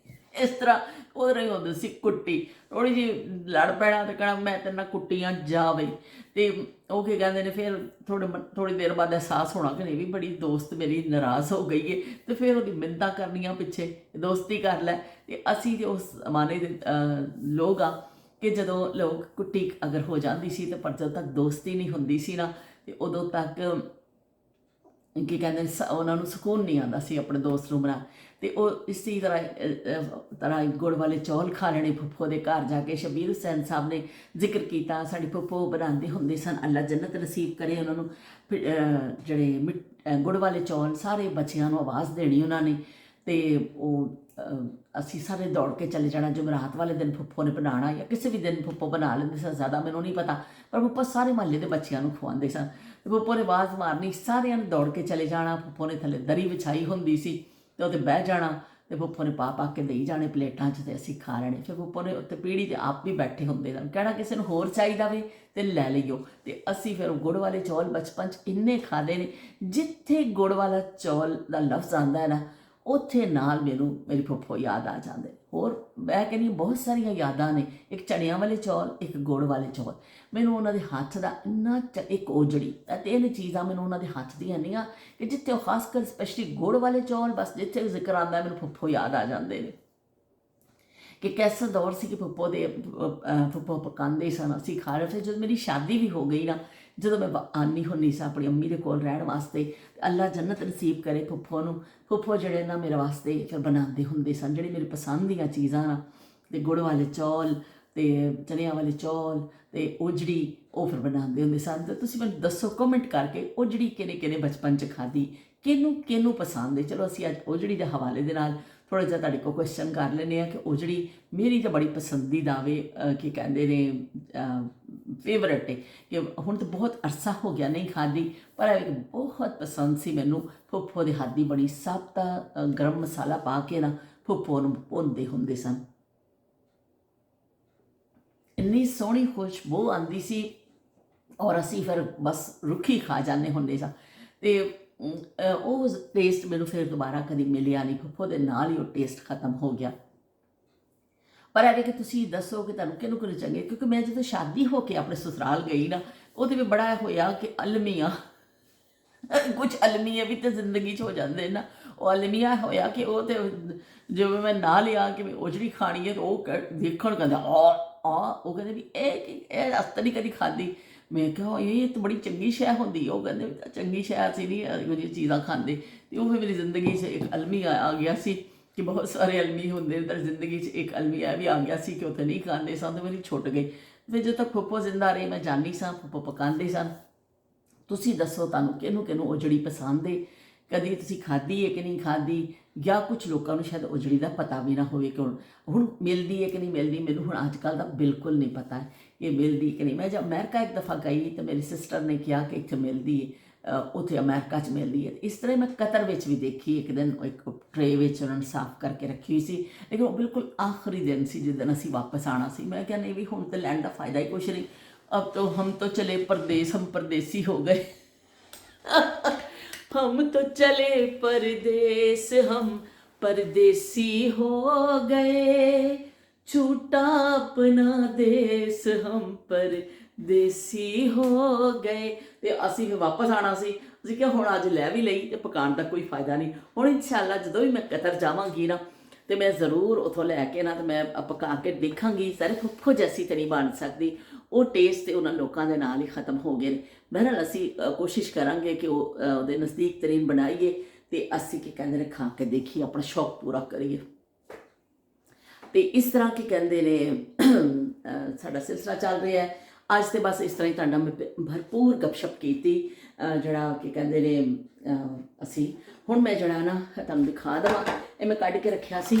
ਇਸ ਤਰ੍ਹਾਂ ਉਹਦੇ ਨਾਲ ਹੁੰਦੀ ਸੀ ਕੁੱਟੀ, ਥੋੜ੍ਹੀ ਜਿਹੀ ਲੜ ਪੈਣਾ ਤੇ ਕਹਿਣਾ ਮੈਂ ਤੇਰੇ ਨਾਲ ਕੁੱਟੀਆਂ ਜਾ ਬਈ। ਤੇ ਉਹ ਕੀ ਕਹਿੰਦੇ ਨੇ ਫਿਰ ਥੋੜ੍ਹੀ ਦੇਰ ਬਾਅਦ ਅਹਿਸਾਸ ਹੋਣਾ ਕਿ ਨਹੀਂ ਵੀ ਬੜੀ ਦੋਸਤ ਮੇਰੀ ਨਾਰਾਜ਼ ਹੋ ਗਈ ਹੈ, ਤੇ ਫਿਰ ਉਹਦੀ ਮਿੰਨਤਾਂ ਕਰਨੀਆਂ ਪਿੱਛੇ ਦੋਸਤੀ ਕਰ ਲੈ। ਤੇ ਅਸੀਂ ਤੇ ਉਸ ਜ਼ਮਾਨੇ ਦੇ ਲੋਕ ਆ ਕਿ ਜਦੋਂ ਲੋਕ ਕੁੱਟੀ ਅਗਰ ਹੋ ਜਾਂਦੀ ਸੀ ਤੇ ਪਰ ਜਦੋਂ ਤੱਕ ਦੋਸਤੀ ਨਹੀਂ ਹੁੰਦੀ ਸੀ ਨਾ, ਤੇ ਉਦੋਂ ਤੱਕ ਕੀ ਕਹਿੰਦੇ ਉਹਨਾਂ ਨੂੰ ਸਕੂਨ ਨਹੀਂ ਆਉਂਦਾ ਸੀ ਆਪਣੇ ਦੋਸਤ ਨੂੰ ਬਣਾ। ਤੇ ਉਹ ਇਸੇ ਤਰ੍ਹਾਂ ਗੁੜ ਵਾਲੇ ਚੌਲ ਖਾ ਲੈਣੇ ਫੁੱਫੋ ਦੇ ਘਰ ਜਾ ਕੇ। ਸ਼ਬੀਰ ਹੁਸੈਨ ਸਾਹਿਬ ਨੇ ਜ਼ਿਕਰ ਕੀਤਾ ਸਾਡੀ ਫੁੱਫੋ ਬਣਾਉਂਦੇ ਹੁੰਦੇ ਸਨ, ਅੱਲਾ ਜੰਨਤ ਨਸੀਬ ਕਰੇ ਉਹਨਾਂ ਨੂੰ। ਜਿਹੜੇ ਗੁੜ ਵਾਲੇ ਚੌਲ ਸਾਰੇ ਬੱਚਿਆਂ ਨੂੰ ਆਵਾਜ਼ ਦੇਣੀ ਉਹਨਾਂ ਨੇ, ਤੇ ਉਹ ਅਸੀਂ ਸਾਰੇ ਦੌੜ ਕੇ ਚਲੇ ਜਾਣਾ। ਜੁਮਰਾਤ ਵਾਲੇ ਦਿਨ ਫੁੱਫੋ ਨੇ ਬਣਾਉਣਾ, ਜਾਂ ਕਿਸੇ ਵੀ ਦਿਨ ਫੁੱਫੋ ਬਣਾ ਲੈਂਦੇ ਸਨ, ਜ਼ਿਆਦਾ ਮੈਨੂੰ ਨਹੀਂ ਪਤਾ, ਪਰ ਫੁੱਫੋ ਸਾਰੇ ਮਹੱਲੇ ਦੇ ਬੱਚਿਆਂ ਨੂੰ ਖਵਾਉਂਦੇ ਸਨ। ਤੇ ਫੁੱਫੋ ਨੇ ਆਵਾਜ਼ ਮਾਰਨੀ, ਸਾਰਿਆਂ ਨੇ ਦੌੜ ਕੇ ਚਲੇ ਜਾਣਾ। ਫੁੱਫੋ ਨੇ ਥੱਲੇ ਦਰੀ ਵਿਛਾਈ ਹੁੰਦੀ ਸੀ ਤੇ ਉਹਤੇ ਬਹਿ ਜਾਣਾ, ਤੇ ਫੁੱਫੋ ਨੇ ਪਾ ਕੇ ਦੇਈ ਜਾਣੇ ਪਲੇਟਾਂ 'ਚ, ਤੇ ਅਸੀਂ ਖਾ ਲੈਣੇ। ਫਿਰ ਫੁੱਫੋ ਨੇ ਉੱਤੇ ਪੀੜੀ 'ਤੇ ਆਪ ਵੀ ਬੈਠੇ ਹੁੰਦੇ ਸਨ, ਕਹਿਣਾ ਕਿਸੇ ਨੂੰ ਹੋਰ ਚਾਹੀਦਾ ਵੇ ਤੇ ਲੈ ਲਈਓ। ਤੇ ਅਸੀਂ ਫਿਰ ਗੁੜ ਵਾਲੇ ਚੌਲ ਬਚਪਨ 'ਚ ਇੰਨੇ ਖਾਦੇ ਨੇ। ਜਿੱਥੇ ਗੁੜ ਵਾਲਾ ਚੌਲ ਦਾ ਲਫ਼ਜ਼ ਆਉਂਦਾ ਹੈ ਨਾ, ਉੱਥੇ ਨਾਲ ਮੈਨੂੰ ਮੇਰੀ ਫੁੱਫੋ ਯਾਦ ਆ ਜਾਂਦੇ। ਹੋਰ ਮੈਂ ਕਹਿੰਦੀ ਬਹੁਤ ਸਾਰੀਆਂ ਯਾਦਾਂ ਨੇ, ਇੱਕ ਚਣਿਆਂ ਵਾਲੇ ਚੌਲ, ਇੱਕ ਗੁੜ ਵਾਲੇ ਚੌਲ। ਮੈਨੂੰ ਉਹਨਾਂ ਦੇ ਹੱਥ ਦਾ ਇੰਨਾ ਇੱਕ ਉਜੜੀ, ਤਿੰਨ ਚੀਜ਼ਾਂ ਮੈਨੂੰ ਉਹਨਾਂ ਦੇ ਹੱਥ ਦੀਆਂ ਇੰਨੀਆਂ ਕਿ ਜਿੱਥੇ ਉਹ ਖਾਸ ਕਰ ਸਪੈਸ਼ਲੀ ਗੁੜ ਵਾਲੇ ਚੌਲ, ਬਸ ਜਿੱਥੇ ਜ਼ਿਕਰ ਆਉਂਦਾ ਮੈਨੂੰ ਫੁੱਫੋ ਯਾਦ ਆ ਜਾਂਦੇ ਨੇ। ਕਿ ਕੈਸਾ ਦੌਰ ਸੀ ਕਿ ਫੁੱਫੋ ਪਕਾਉਂਦੇ ਸਨ, ਅਸੀਂ ਖਾ ਰਹੇ। ਫਿਰ ਜਦੋਂ ਮੇਰੀ ਸ਼ਾਦੀ ਵੀ ਹੋ ਗਈ ਨਾ, ਜਦੋਂ ਮੈਂ ਆਉਂਦੀ ਹੁੰਦੀ ਸਾਂ ਆਪਣੀ ਅੰਮੀ ਦੇ ਕੋਲ ਰਹਿਣ ਵਾਸਤੇ, ਅੱਲਾ ਜੰਨਤ ਨਸੀਬ ਕਰੇ ਫੁੱਫੋ ਨੂੰ। ਫੁੱਫੋ ਜਿਹੜੇ ਨਾ ਮੇਰੇ ਵਾਸਤੇ ਫਿਰ ਬਣਾਉਂਦੇ ਹੁੰਦੇ ਸਨ, ਜਿਹੜੀ ਮੇਰੀ ਪਸੰਦ ਦੀਆਂ ਚੀਜ਼ਾਂ ਨਾ, ਤੇ ਗੁੜ ਵਾਲੇ ਚੌਲ ਤੇ ਚਨਿਆਂ ਵਾਲੇ ਚੌਲ ਤੇ ਉਜੜੀ, ਉਹ ਫਿਰ ਬਣਾਉਂਦੇ ਹੁੰਦੇ ਸਨ। ਤੇ ਤੁਸੀਂ ਮੈਨੂੰ ਦੱਸੋ ਕਮੈਂਟ ਕਰਕੇ, ਉਜੜੀ ਕਿਹਨੇ ਬਚਪਨ 'ਚ ਖਾਧੀ, ਕਿਹਨੂੰ ਪਸੰਦ ਹੈ। ਚਲੋ ਅਸੀਂ ਅੱਜ ਉਜੜੀ ਦੇ ਹਵਾਲੇ ਦੇ ਨਾਲ ਥੋੜ੍ਹਾ ਜਿਹਾ ਤੁਹਾਡੇ ਕੋਲ ਕੁਐਸਚਨ ਕਰ ਲੈਂਦੇ ਹਾਂ ਕਿ ਉਜੜੀ ਮੇਰੀ ਤਾਂ ਬੜੀ ਪਸੰਦੀਦਾ ਵੇ, ਕੀ ਕਹਿੰਦੇ ਨੇ, ਫੇਵਰਟ ਹੈ। ਕਿ ਹੁਣ ਤਾਂ ਬਹੁਤ ਅਰਸਾ ਹੋ ਗਿਆ ਨਹੀਂ ਖਾਧੀ, ਪਰ ਇਹ ਬਹੁਤ ਪਸੰਦ ਸੀ ਮੈਨੂੰ। ਫੁੱਫੋ ਦੇ ਹੱਥ ਦੀ ਬਣੀ ਸਾਬਤਾ ਗਰਮ ਮਸਾਲਾ ਪਾ ਕੇ ਨਾ ਫੁੱਫੋ ਨੂੰ ਭੁੰਨਦੇ ਹੁੰਦੇ ਸਨ। ਇੰਨੀ ਸੋਹਣੀ ਖੁਸ਼ਬੂ ਆਉਂਦੀ ਸੀ, ਔਰ ਅਸੀਂ ਫਿਰ ਬਸ ਰੁੱਖੀ ਖਾ ਜਾਂਦੇ ਹੁੰਦੇ ਸਾਂ। ਤੇ ਉਹ ਟੇਸਟ ਮੈਨੂੰ ਫਿਰ ਦੁਬਾਰਾ ਕਦੀ ਮਿਲਿਆ ਨਹੀਂ, ਫੁੱਫੋ ਦੇ ਨਾਲ ਹੀ ਉਹ ਟੇਸਟ ਖਤਮ ਹੋ ਗਿਆ। ਪਰ ਇਹ ਕਿ ਤੁਸੀਂ ਦੱਸੋ ਕਿ ਤੁਹਾਨੂੰ ਕਿਹਨੂੰ ਚੰਗੇ, ਕਿਉਂਕਿ ਮੈਂ ਜਦੋਂ ਸ਼ਾਦੀ ਹੋ ਕੇ ਆਪਣੇ ਸਸੁਰਾਲ ਗਈ ਨਾ, ਉਹਦੇ ਵੀ ਬੜਾ ਹੋਇਆ ਕਿ ਅਲਮੀਆਂ, ਕੁਝ ਅਲਮੀਆਂ ਵੀ ਤਾਂ ਜ਼ਿੰਦਗੀ 'ਚ ਹੋ ਜਾਂਦੇ ਨਾ। ਉਹ ਅਲਮੀਆਂ ਹੋਇਆ ਕਿ ਉਹ ਤੇ ਜਿਵੇਂ ਮੈਂ ਨਾ ਲਿਆ ਕਿ ਮੈਂ ਉਜੜੀ ਖਾਣੀ ਹੈ, ਤਾਂ ਉਹ ਦੇਖਣ ਕਹਿੰਦਾ ਉਹ ਕਹਿੰਦੇ ਵੀ ਇਹ ਅਸਤ ਨਹੀਂ ਕਦੀ ਖਾਧੀ। ਮੈਂ ਕਿਹਾ ਇਹ ਤਾਂ ਬੜੀ ਚੰਗੀ ਸ਼ੈ ਹੁੰਦੀ। ਉਹ ਕਹਿੰਦੇ ਚੰਗੀ ਸ਼ੈ ਅਸੀਂ ਨਹੀਂ ਇਹੋ ਜਿਹੀਆਂ ਚੀਜ਼ਾਂ ਖਾਂਦੇ। ਅਤੇ ਉਹ ਫਿਰ ਮੇਰੀ ਜ਼ਿੰਦਗੀ 'ਚ ਇੱਕ ਅਲਮੀ ਆ ਗਿਆ ਸੀ ਕਿ ਬਹੁਤ ਸਾਰੇ ਅਲਮੀ ਹੁੰਦੇ ਨੇ, ਪਰ ਜ਼ਿੰਦਗੀ 'ਚ ਇੱਕ ਅਲਮੀ ਇਹ ਵੀ ਆ ਗਿਆ ਸੀ ਕਿ ਉੱਥੇ ਨਹੀਂ ਖਾਂਦੇ ਸਨ, ਤਾਂ ਮੇਰੀ ਛੁੱਟ ਗਈ। ਫਿਰ ਜਦੋਂ ਤੱਕ ਫੁੱਫੋ ਜ਼ਿੰਦਾ ਰਹੀ, ਮੈਂ ਜਾਂਦੀ ਸਾਂ, ਫੁੱਫੋ ਪਕਾਉਂਦੇ ਸਨ। ਤੁਸੀਂ ਦੱਸੋ ਤੁਹਾਨੂੰ ਕਿਹਨੂੰ ਉਜੜੀ ਪਸੰਦ ਹੈ, ਕਦੀ ਤੁਸੀਂ ਖਾਧੀ ਹੈ ਕਿ ਨਹੀਂ ਖਾਧੀ, ਜਾਂ ਕੁਝ ਲੋਕਾਂ ਨੂੰ ਸ਼ਾਇਦ ਉਜੜੀ ਦਾ ਪਤਾ ਵੀ ਨਾ ਹੋਵੇ ਕਿ ਹੁਣ ਮਿਲਦੀ ਹੈ ਕਿ ਨਹੀਂ ਮਿਲਦੀ। ਮੈਨੂੰ ਹੁਣ ਅੱਜ ਕੱਲ੍ਹ ਦਾ ਬਿਲਕੁਲ ਨਹੀਂ ਪਤਾ ਹੈ ਕਿ ਮਿਲਦੀ ਕਿ ਨਹੀਂ। ਮੈਂ ਜਦ ਅਮਰੀਕਾ ਇੱਕ ਦਫਾ ਗਈ ਤਾਂ ਮੇਰੀ ਸਿਸਟਰ ਨੇ ਕਿਹਾ ਕਿ ਇੱਥੇ ਮਿਲਦੀ ਹੈ, ਉੱਥੇ ਅਮਰੀਕਾ 'ਚ ਮਿਲਦੀ ਹੈ। ਇਸ ਤਰ੍ਹਾਂ ਮੈਂ ਕਤਰ ਵਿੱਚ ਵੀ ਦੇਖੀ, ਇੱਕ ਦਿਨ ਇੱਕ ਟਰੇ ਵਿੱਚ ਉਹਨਾਂ ਨੇ ਸਾਫ਼ ਕਰਕੇ ਰੱਖੀ ਹੋਈ ਸੀ, ਲੇਕਿਨ ਉਹ ਬਿਲਕੁਲ ਆਖਰੀ ਦਿਨ ਸੀ ਜਿਸ ਦਿਨ ਅਸੀਂ ਵਾਪਸ ਆਉਣਾ ਸੀ। ਮੈਂ ਕਿਹਾ ਨਹੀਂ ਵੀ ਹੁਣ ਤਾਂ ਲੈਣ ਦਾ ਫਾਇਦਾ ਹੀ ਕੁਛ ਨਹੀਂ, अब तो हम तो चले परदेस, हम परदेसी हो गए। हम तो चले परदेस, हम परदेसी हो गए, छूटा अपना देश, हम परदेसी हो गए। ਤੇ ਅਸੀਂ ਫਿਰ ਵਾਪਸ ਆਉਣਾ ਸੀ। ਅਸੀਂ ਕਿਹਾ ਹੁਣ ਅੱਜ ਲੈ ਵੀ ਲਈ ਤੇ ਪਕਾਉਣ ਦਾ ਕੋਈ ਫਾਇਦਾ ਨਹੀਂ। ਹੁਣ ਇਨਸ਼ਾਅੱਲਾ ਜਦੋਂ ਵੀ ਮੈਂ ਕਤਰ ਜਾਵਾਂਗੀ ਨਾ, ਤੇ ਮੈਂ ਜ਼ਰੂਰ ਉੱਥੋਂ ਲੈ ਕੇ ਨਾ, ਤੇ ਮੈਂ ਪਕਾ ਕੇ ਦੇਖਾਂਗੀ। ਸਾਰੇ ਫੁੱਫੋ ਜੈਸੀ ਤਾਂ ਨਹੀਂ ਬਣ ਸਕਦੀ, ਉਹ ਟੇਸਟ ਤੇ ਉਹਨਾਂ ਲੋਕਾਂ ਦੇ ਨਾਲ ਹੀ ਖਤਮ ਹੋ ਗਏ ਨੇ। ਬਹਰਹਾਲ ਅਸੀਂ ਕੋਸ਼ਿਸ਼ ਕਰਾਂਗੇ ਕਿ ਉਹਦੇ ਨਜ਼ਦੀਕ ਤਰੀਨ ਬਣਾਈਏ, ਤੇ ਅਸੀਂ ਕੀ ਕਹਿੰਦੇ ਨੇ ਖਾ ਕੇ ਦੇਖੀਏ, ਆਪਣਾ ਸ਼ੌਕ ਪੂਰਾ ਕਰੀਏ। ਤੇ ਇਸ ਤਰ੍ਹਾਂ ਕੀ ਕਹਿੰਦੇ ਨੇ ਸਾਡਾ ਸਿਲਸਿਲਾ ਚੱਲ ਰਿਹਾ ਹੈ। ਅੱਜ ਤੇ ਬਸ ਇਸ ਤਰ੍ਹਾਂ ਹੀ ਤੁਹਾਡਾ ਮੈਂ ਭਰਪੂਰ ਗੱਪਸ਼ਪ ਕੀਤੀ। ਜਿਹੜਾ ਕੀ ਕਹਿੰਦੇ ਨੇ ਅਸੀਂ ਹੁਣ ਮੈਂ ਜਿਹੜਾ ਨਾ ਤੁਹਾਨੂੰ ਦਿਖਾ ਦੇਵਾਂ। ਇਹ ਮੈਂ ਕੱਢ ਕੇ ਰੱਖਿਆ ਸੀ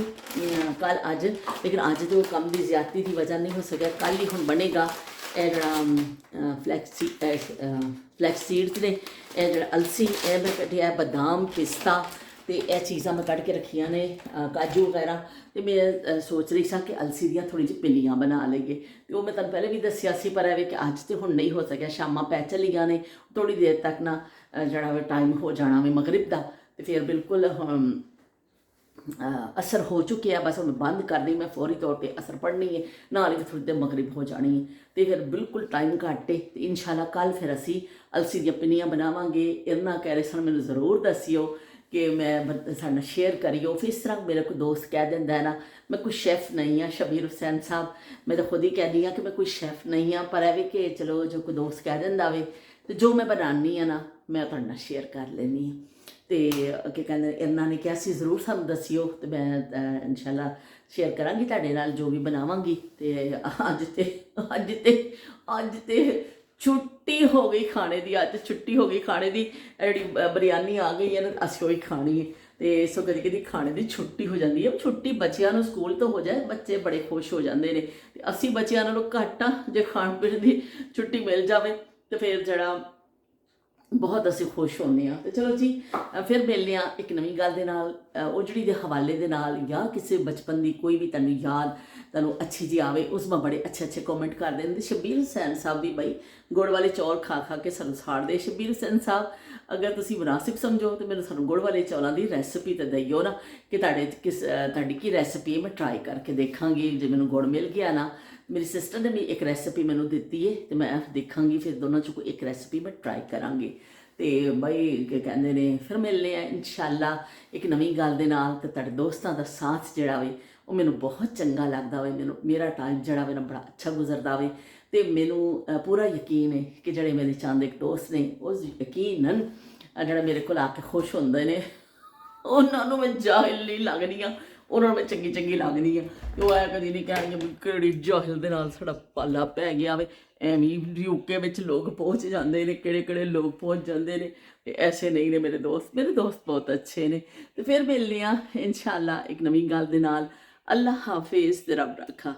ਕੱਲ ਅੱਜ, ਲੇਕਿਨ ਅੱਜ ਤੋਂ ਕੰਮ ਦੀ ਜ਼ਿਆਦਤੀ ਦੀ ਵਜ੍ਹਾ ਨਹੀਂ ਹੋ ਸਕਿਆ। ਕੱਲ ਹੀ ਹੁਣ ਬਣੇਗਾ। ਇਹ ਜਿਹੜਾ ਫਲੈਕਸ ਸੀਡਸ ਨੇ, ਇਹ ਜਿਹੜਾ ਅਲਸੀ, ਇਹ ਮੈਂ ਕੱਢਿਆ ਬਦਾਮ, ਪਿਸਤਾ, ਤੇ ਇਹ ਚੀਜ਼ਾਂ ਮੈਂ ਕੱਢ ਕੇ ਰੱਖੀਆਂ ਨੇ, ਕਾਜੂ ਵਗੈਰਾ। ਤੇ ਮੈਂ ਸੋਚ ਰਹੀ ਸਾਂ ਕਿ ਅਲਸੀ ਦੀਆਂ ਥੋੜ੍ਹੀ ਜਿਹੀ ਪਿੰਨੀਆਂ ਬਣਾ ਲਈਏ। ਤੇ ਉਹ ਮੈਂ ਤੁਹਾਨੂੰ ਪਹਿਲੇ ਵੀ ਦੱਸਿਆ ਸੀ, ਪਰ ਐਵੇਂ ਕਿ ਅੱਜ ਤੇ ਹੁਣ ਨਹੀਂ ਹੋ ਸਕਿਆ। ਸ਼ਾਮਾਂ ਪੈ ਚੱਲੀਆਂ ਨੇ, ਥੋੜ੍ਹੀ ਦੇਰ ਤੱਕ ਨਾ ਜਿਹੜਾ ਟਾਈਮ ਹੋ ਜਾਣਾ ਵੇ ਮਗਰਿਬ ਦਾ, ਤੇ ਫਿਰ ਬਿਲਕੁਲ ਅਸਰ ਹੋ ਚੁੱਕਿਆ। ਬਸ ਹੁਣ ਬੰਦ ਕਰਨੀ ਮੈਂ ਫੌਰੀ ਤੌਰ 'ਤੇ, ਅਸਰ ਪੜ੍ਹਨੀ ਹੈ ਨਾਲ ਹੀ, ਥੋੜ੍ਹੀ ਦੇਰ ਮਗਰਿਬ ਹੋ ਜਾਣੀ ਹੈ। ਤੇ ਫਿਰ ਬਿਲਕੁਲ ਟਾਈਮ ਘੱਟ ਹੈ। ਤੇ ਇਨਸ਼ਾਅੱਲਾ ਕੱਲ੍ਹ ਫਿਰ ਅਸੀਂ ਅਲਸੀ ਦੀਆਂ ਪਿੰਨੀਆਂ ਬਣਾਵਾਂਗੇ। ਇਹਨਾਂ ਕਹਿ ਰਹੇ ਸਨ ਮੈਨੂੰ ਜ਼ਰੂਰ ਦੱਸਿਓ ਕਿ ਮੈਂ ਸਾਡੇ ਨਾਲ ਸ਼ੇਅਰ ਕਰਿਓ। ਫਿਰ ਇਸ ਤਰ੍ਹਾਂ ਮੇਰਾ ਕੋਈ ਦੋਸਤ ਕਹਿ ਦਿੰਦਾ ਹੈ ਨਾ, ਮੈਂ ਕੋਈ ਸ਼ੈਫ ਨਹੀਂ ਹਾਂ। ਸ਼ਬੀਰ ਹੁਸੈਨ ਸਾਹਿਬ, ਮੈਂ ਤਾਂ ਖੁਦ ਹੀ ਕਹਿੰਦੀ ਹਾਂ ਕਿ ਮੈਂ ਕੋਈ ਸ਼ੈਫ ਨਹੀਂ ਹਾਂ, ਪਰ ਇਹ ਵੀ ਕਿ ਚਲੋ ਜੋ ਕੋਈ ਦੋਸਤ ਕਹਿ ਦਿੰਦਾ ਵੇ ਤੇ ਜੋ ਮੈਂ ਬਣਾਉਂਦੀ ਆ ਨਾ ਮੈਂ ਤੁਹਾਡੇ ਨਾਲ ਸ਼ੇਅਰ ਕਰ ਲੈਂਦੀ ਹਾਂ। ਤੇ ਕੀ ਕਹਿੰਦੇ ਇਹਨਾਂ ਨੇ ਕਿਹਾ ਸੀ ਜ਼ਰੂਰ ਸਾਨੂੰ ਦੱਸਿਓ, ਤੇ ਮੈਂ ਇਨਸ਼ਾਅੱਲਾ ਸ਼ੇਅਰ ਕਰਾਂਗੀ ਤੁਹਾਡੇ ਨਾਲ ਜੋ ਵੀ ਬਣਾਵਾਂਗੀ। ਤੇ ਅੱਜ ਤੇ ਛੁੱਟੀ ਹੋ ਗਈ ਖਾਣੇ ਦੀ, ਅੱਜ ਛੁੱਟੀ ਹੋ ਗਈ ਖਾਣੇ ਦੀ। ਜਿਹੜੀ ਬਿਰਿਆਨੀ ਆ ਗਈ ਹੈ ਨਾ ਅਸੀਂ ਉਹੀ ਖਾਣੀ ਹੈ। ਤੇ ਸੋ ਕਦੀ ਕਦੀ ਖਾਣੇ ਦੀ ਛੁੱਟੀ ਹੋ ਜਾਂਦੀ ਹੈ। ਛੁੱਟੀ ਬੱਚਿਆਂ ਨੂੰ ਸਕੂਲ ਤੋਂ ਹੋ ਜਾਏ ਬੱਚੇ ਬੜੇ ਖੁਸ਼ ਹੋ ਜਾਂਦੇ ਨੇ, ਤੇ ਅਸੀਂ ਬੱਚਿਆਂ ਨਾਲੋਂ ਘੱਟ ਆ ਜੇ ਖਾਣ ਪੀਣ ਦੀ ਛੁੱਟੀ ਮਿਲ ਜਾਵੇ ਤੇ ਫਿਰ ਜਿਹੜਾ ਬਹੁਤ ਅਸੀਂ ਖੁਸ਼ ਹੁੰਦੇ ਹਾਂ। ਤੇ ਚਲੋ ਜੀ ਫਿਰ ਮਿਲਦੇ ਹਾਂ ਇੱਕ ਨਵੀਂ ਗੱਲ ਦੇ ਨਾਲ, ਉਹ ਜਿਹੜੀ ਦੇ ਹਵਾਲੇ ਦੇ ਨਾਲ, ਜਾਂ ਕਿਸੇ ਬਚਪਨ ਦੀ ਕੋਈ ਵੀ ਤੁਹਾਨੂੰ ਯਾਦ ਤੁਹਾਨੂੰ ਅੱਛੀ ਜੀ ਆਵੇ, ਉਸ ਮੈਂ ਬੜੇ ਅੱਛੇ ਕਮੈਂਟ ਕਰ ਦਿੰਦੇ। ਸ਼ਬੀਰ ਹੁਸੈਨ ਸਾਹਿਬ ਦੀ ਬਈ ਗੁੜ ਵਾਲੇ ਚੌਲ ਖਾ ਖਾ ਕੇ ਸਾਨੂੰ ਸਾੜਦੇ। ਸ਼ਬੀਰ ਹੁਸੈਨ ਸਾਹਿਬ ਅਗਰ ਤੁਸੀਂ ਮੁਨਾਸਿਬ ਸਮਝੋ ਤੇ ਮੈਨੂੰ ਸਾਨੂੰ ਗੁੜ ਵਾਲੇ ਚੌਲਾਂ ਦੀ ਰੈਸਪੀ ਤਾਂ ਦਈਓ ਨਾ, ਕਿ ਤੁਹਾਡੀ ਕੀ ਰੈਸਪੀ ਹੈ, ਮੈਂ ਟਰਾਈ ਕਰਕੇ ਦੇਖਾਂਗੀ। ਜੇ ਮੈਨੂੰ ਗੁੜ ਮਿਲ ਗਿਆ ਨਾ, ਮੇਰੀ ਸਿਸਟਰ ਨੇ ਵੀ ਇੱਕ ਰੈਸਪੀ ਮੈਨੂੰ ਦਿੱਤੀ ਹੈ, ਤੇ ਮੈਂ ਦੇਖਾਂਗੀ ਫਿਰ ਦੋਨਾਂ 'ਚੋਂ ਕੋਈ ਇੱਕ ਰੈਸਪੀ ਮੈਂ ਟਰਾਈ ਕਰਾਂਗੀ। ਤੇ ਬਈ ਕੀ ਕਹਿੰਦੇ ਨੇ ਫਿਰ ਮਿਲਨੇ ਆ ਇਨਸ਼ਾਅੱਲਾ ਇੱਕ ਨਵੀਂ ਗੱਲ ਦੇ ਨਾਲ। ਤੇ ਤੁਹਾਡੇ ਦੋਸਤਾਂ ਦਾ ਸਾਥ ਜਿਹੜਾ ਵੇ ਉਹ ਮੈਨੂੰ ਬਹੁਤ ਚੰਗਾ ਲੱਗਦਾ ਵੇ, ਮੈਨੂੰ ਮੇਰਾ ਟਾਈਮ ਜਿਹੜਾ ਵੇ ਨਾ ਬੜਾ ਅੱਛਾ ਗੁਜ਼ਰਦਾ ਵੇ। ਤੇ ਮੈਨੂੰ ਪੂਰਾ ਯਕੀਨ ਹੈ ਕਿ ਜਿਹੜੇ ਮੇਰੇ ਚੰਦ ਇੱਕ ਦੋਸਤ ਨੇ, ਉਸ ਯਕੀਨਨ ਜਿਹੜਾ ਮੇਰੇ ਕੋਲ ਆ ਕੇ ਖੁਸ਼ ਹੁੰਦੇ ਨੇ, ਉਹਨਾਂ ਨੂੰ ਮੈਂ ਜਾਹਿਲ ਨਹੀਂ ਲੱਗਦੀ ਹਾਂ, ਉਹਨਾਂ ਨੂੰ ਮੈਂ ਚੰਗੀ ਲੱਗਦੀ ਆ। ਤੇ ਉਹ ਐ ਕਦੀ ਨਹੀਂ ਕਹਿਣਗੇ ਵੀ ਕਿਹੜੀ ਜਾਹਿਲ ਦੇ ਨਾਲ ਸਾਡਾ ਪਾਲਾ ਪੈ ਗਿਆ ਵੇ। ਐਵੇਂ ਯੂਕੇ ਵਿੱਚ ਲੋਕ ਪਹੁੰਚ ਜਾਂਦੇ ਨੇ, ਕਿਹੜੇ ਲੋਕ ਪਹੁੰਚ ਜਾਂਦੇ ਨੇ, ਤੇ ਐਸੇ ਨਹੀਂ ਨੇ ਮੇਰੇ ਦੋਸਤ ਬਹੁਤ ਅੱਛੇ ਨੇ। ਤੇ ਫਿਰ ਮਿਲਦੇ ਹਾਂ ਇਨਸ਼ਾਅੱਲਾ ਇੱਕ ਨਵੀਂ ਗੱਲ ਦੇ ਨਾਲ। ਅੱਲਾ ਹਾਫਿਜ਼ ਤੇ ਰੱਬ ਰੱਖਾ।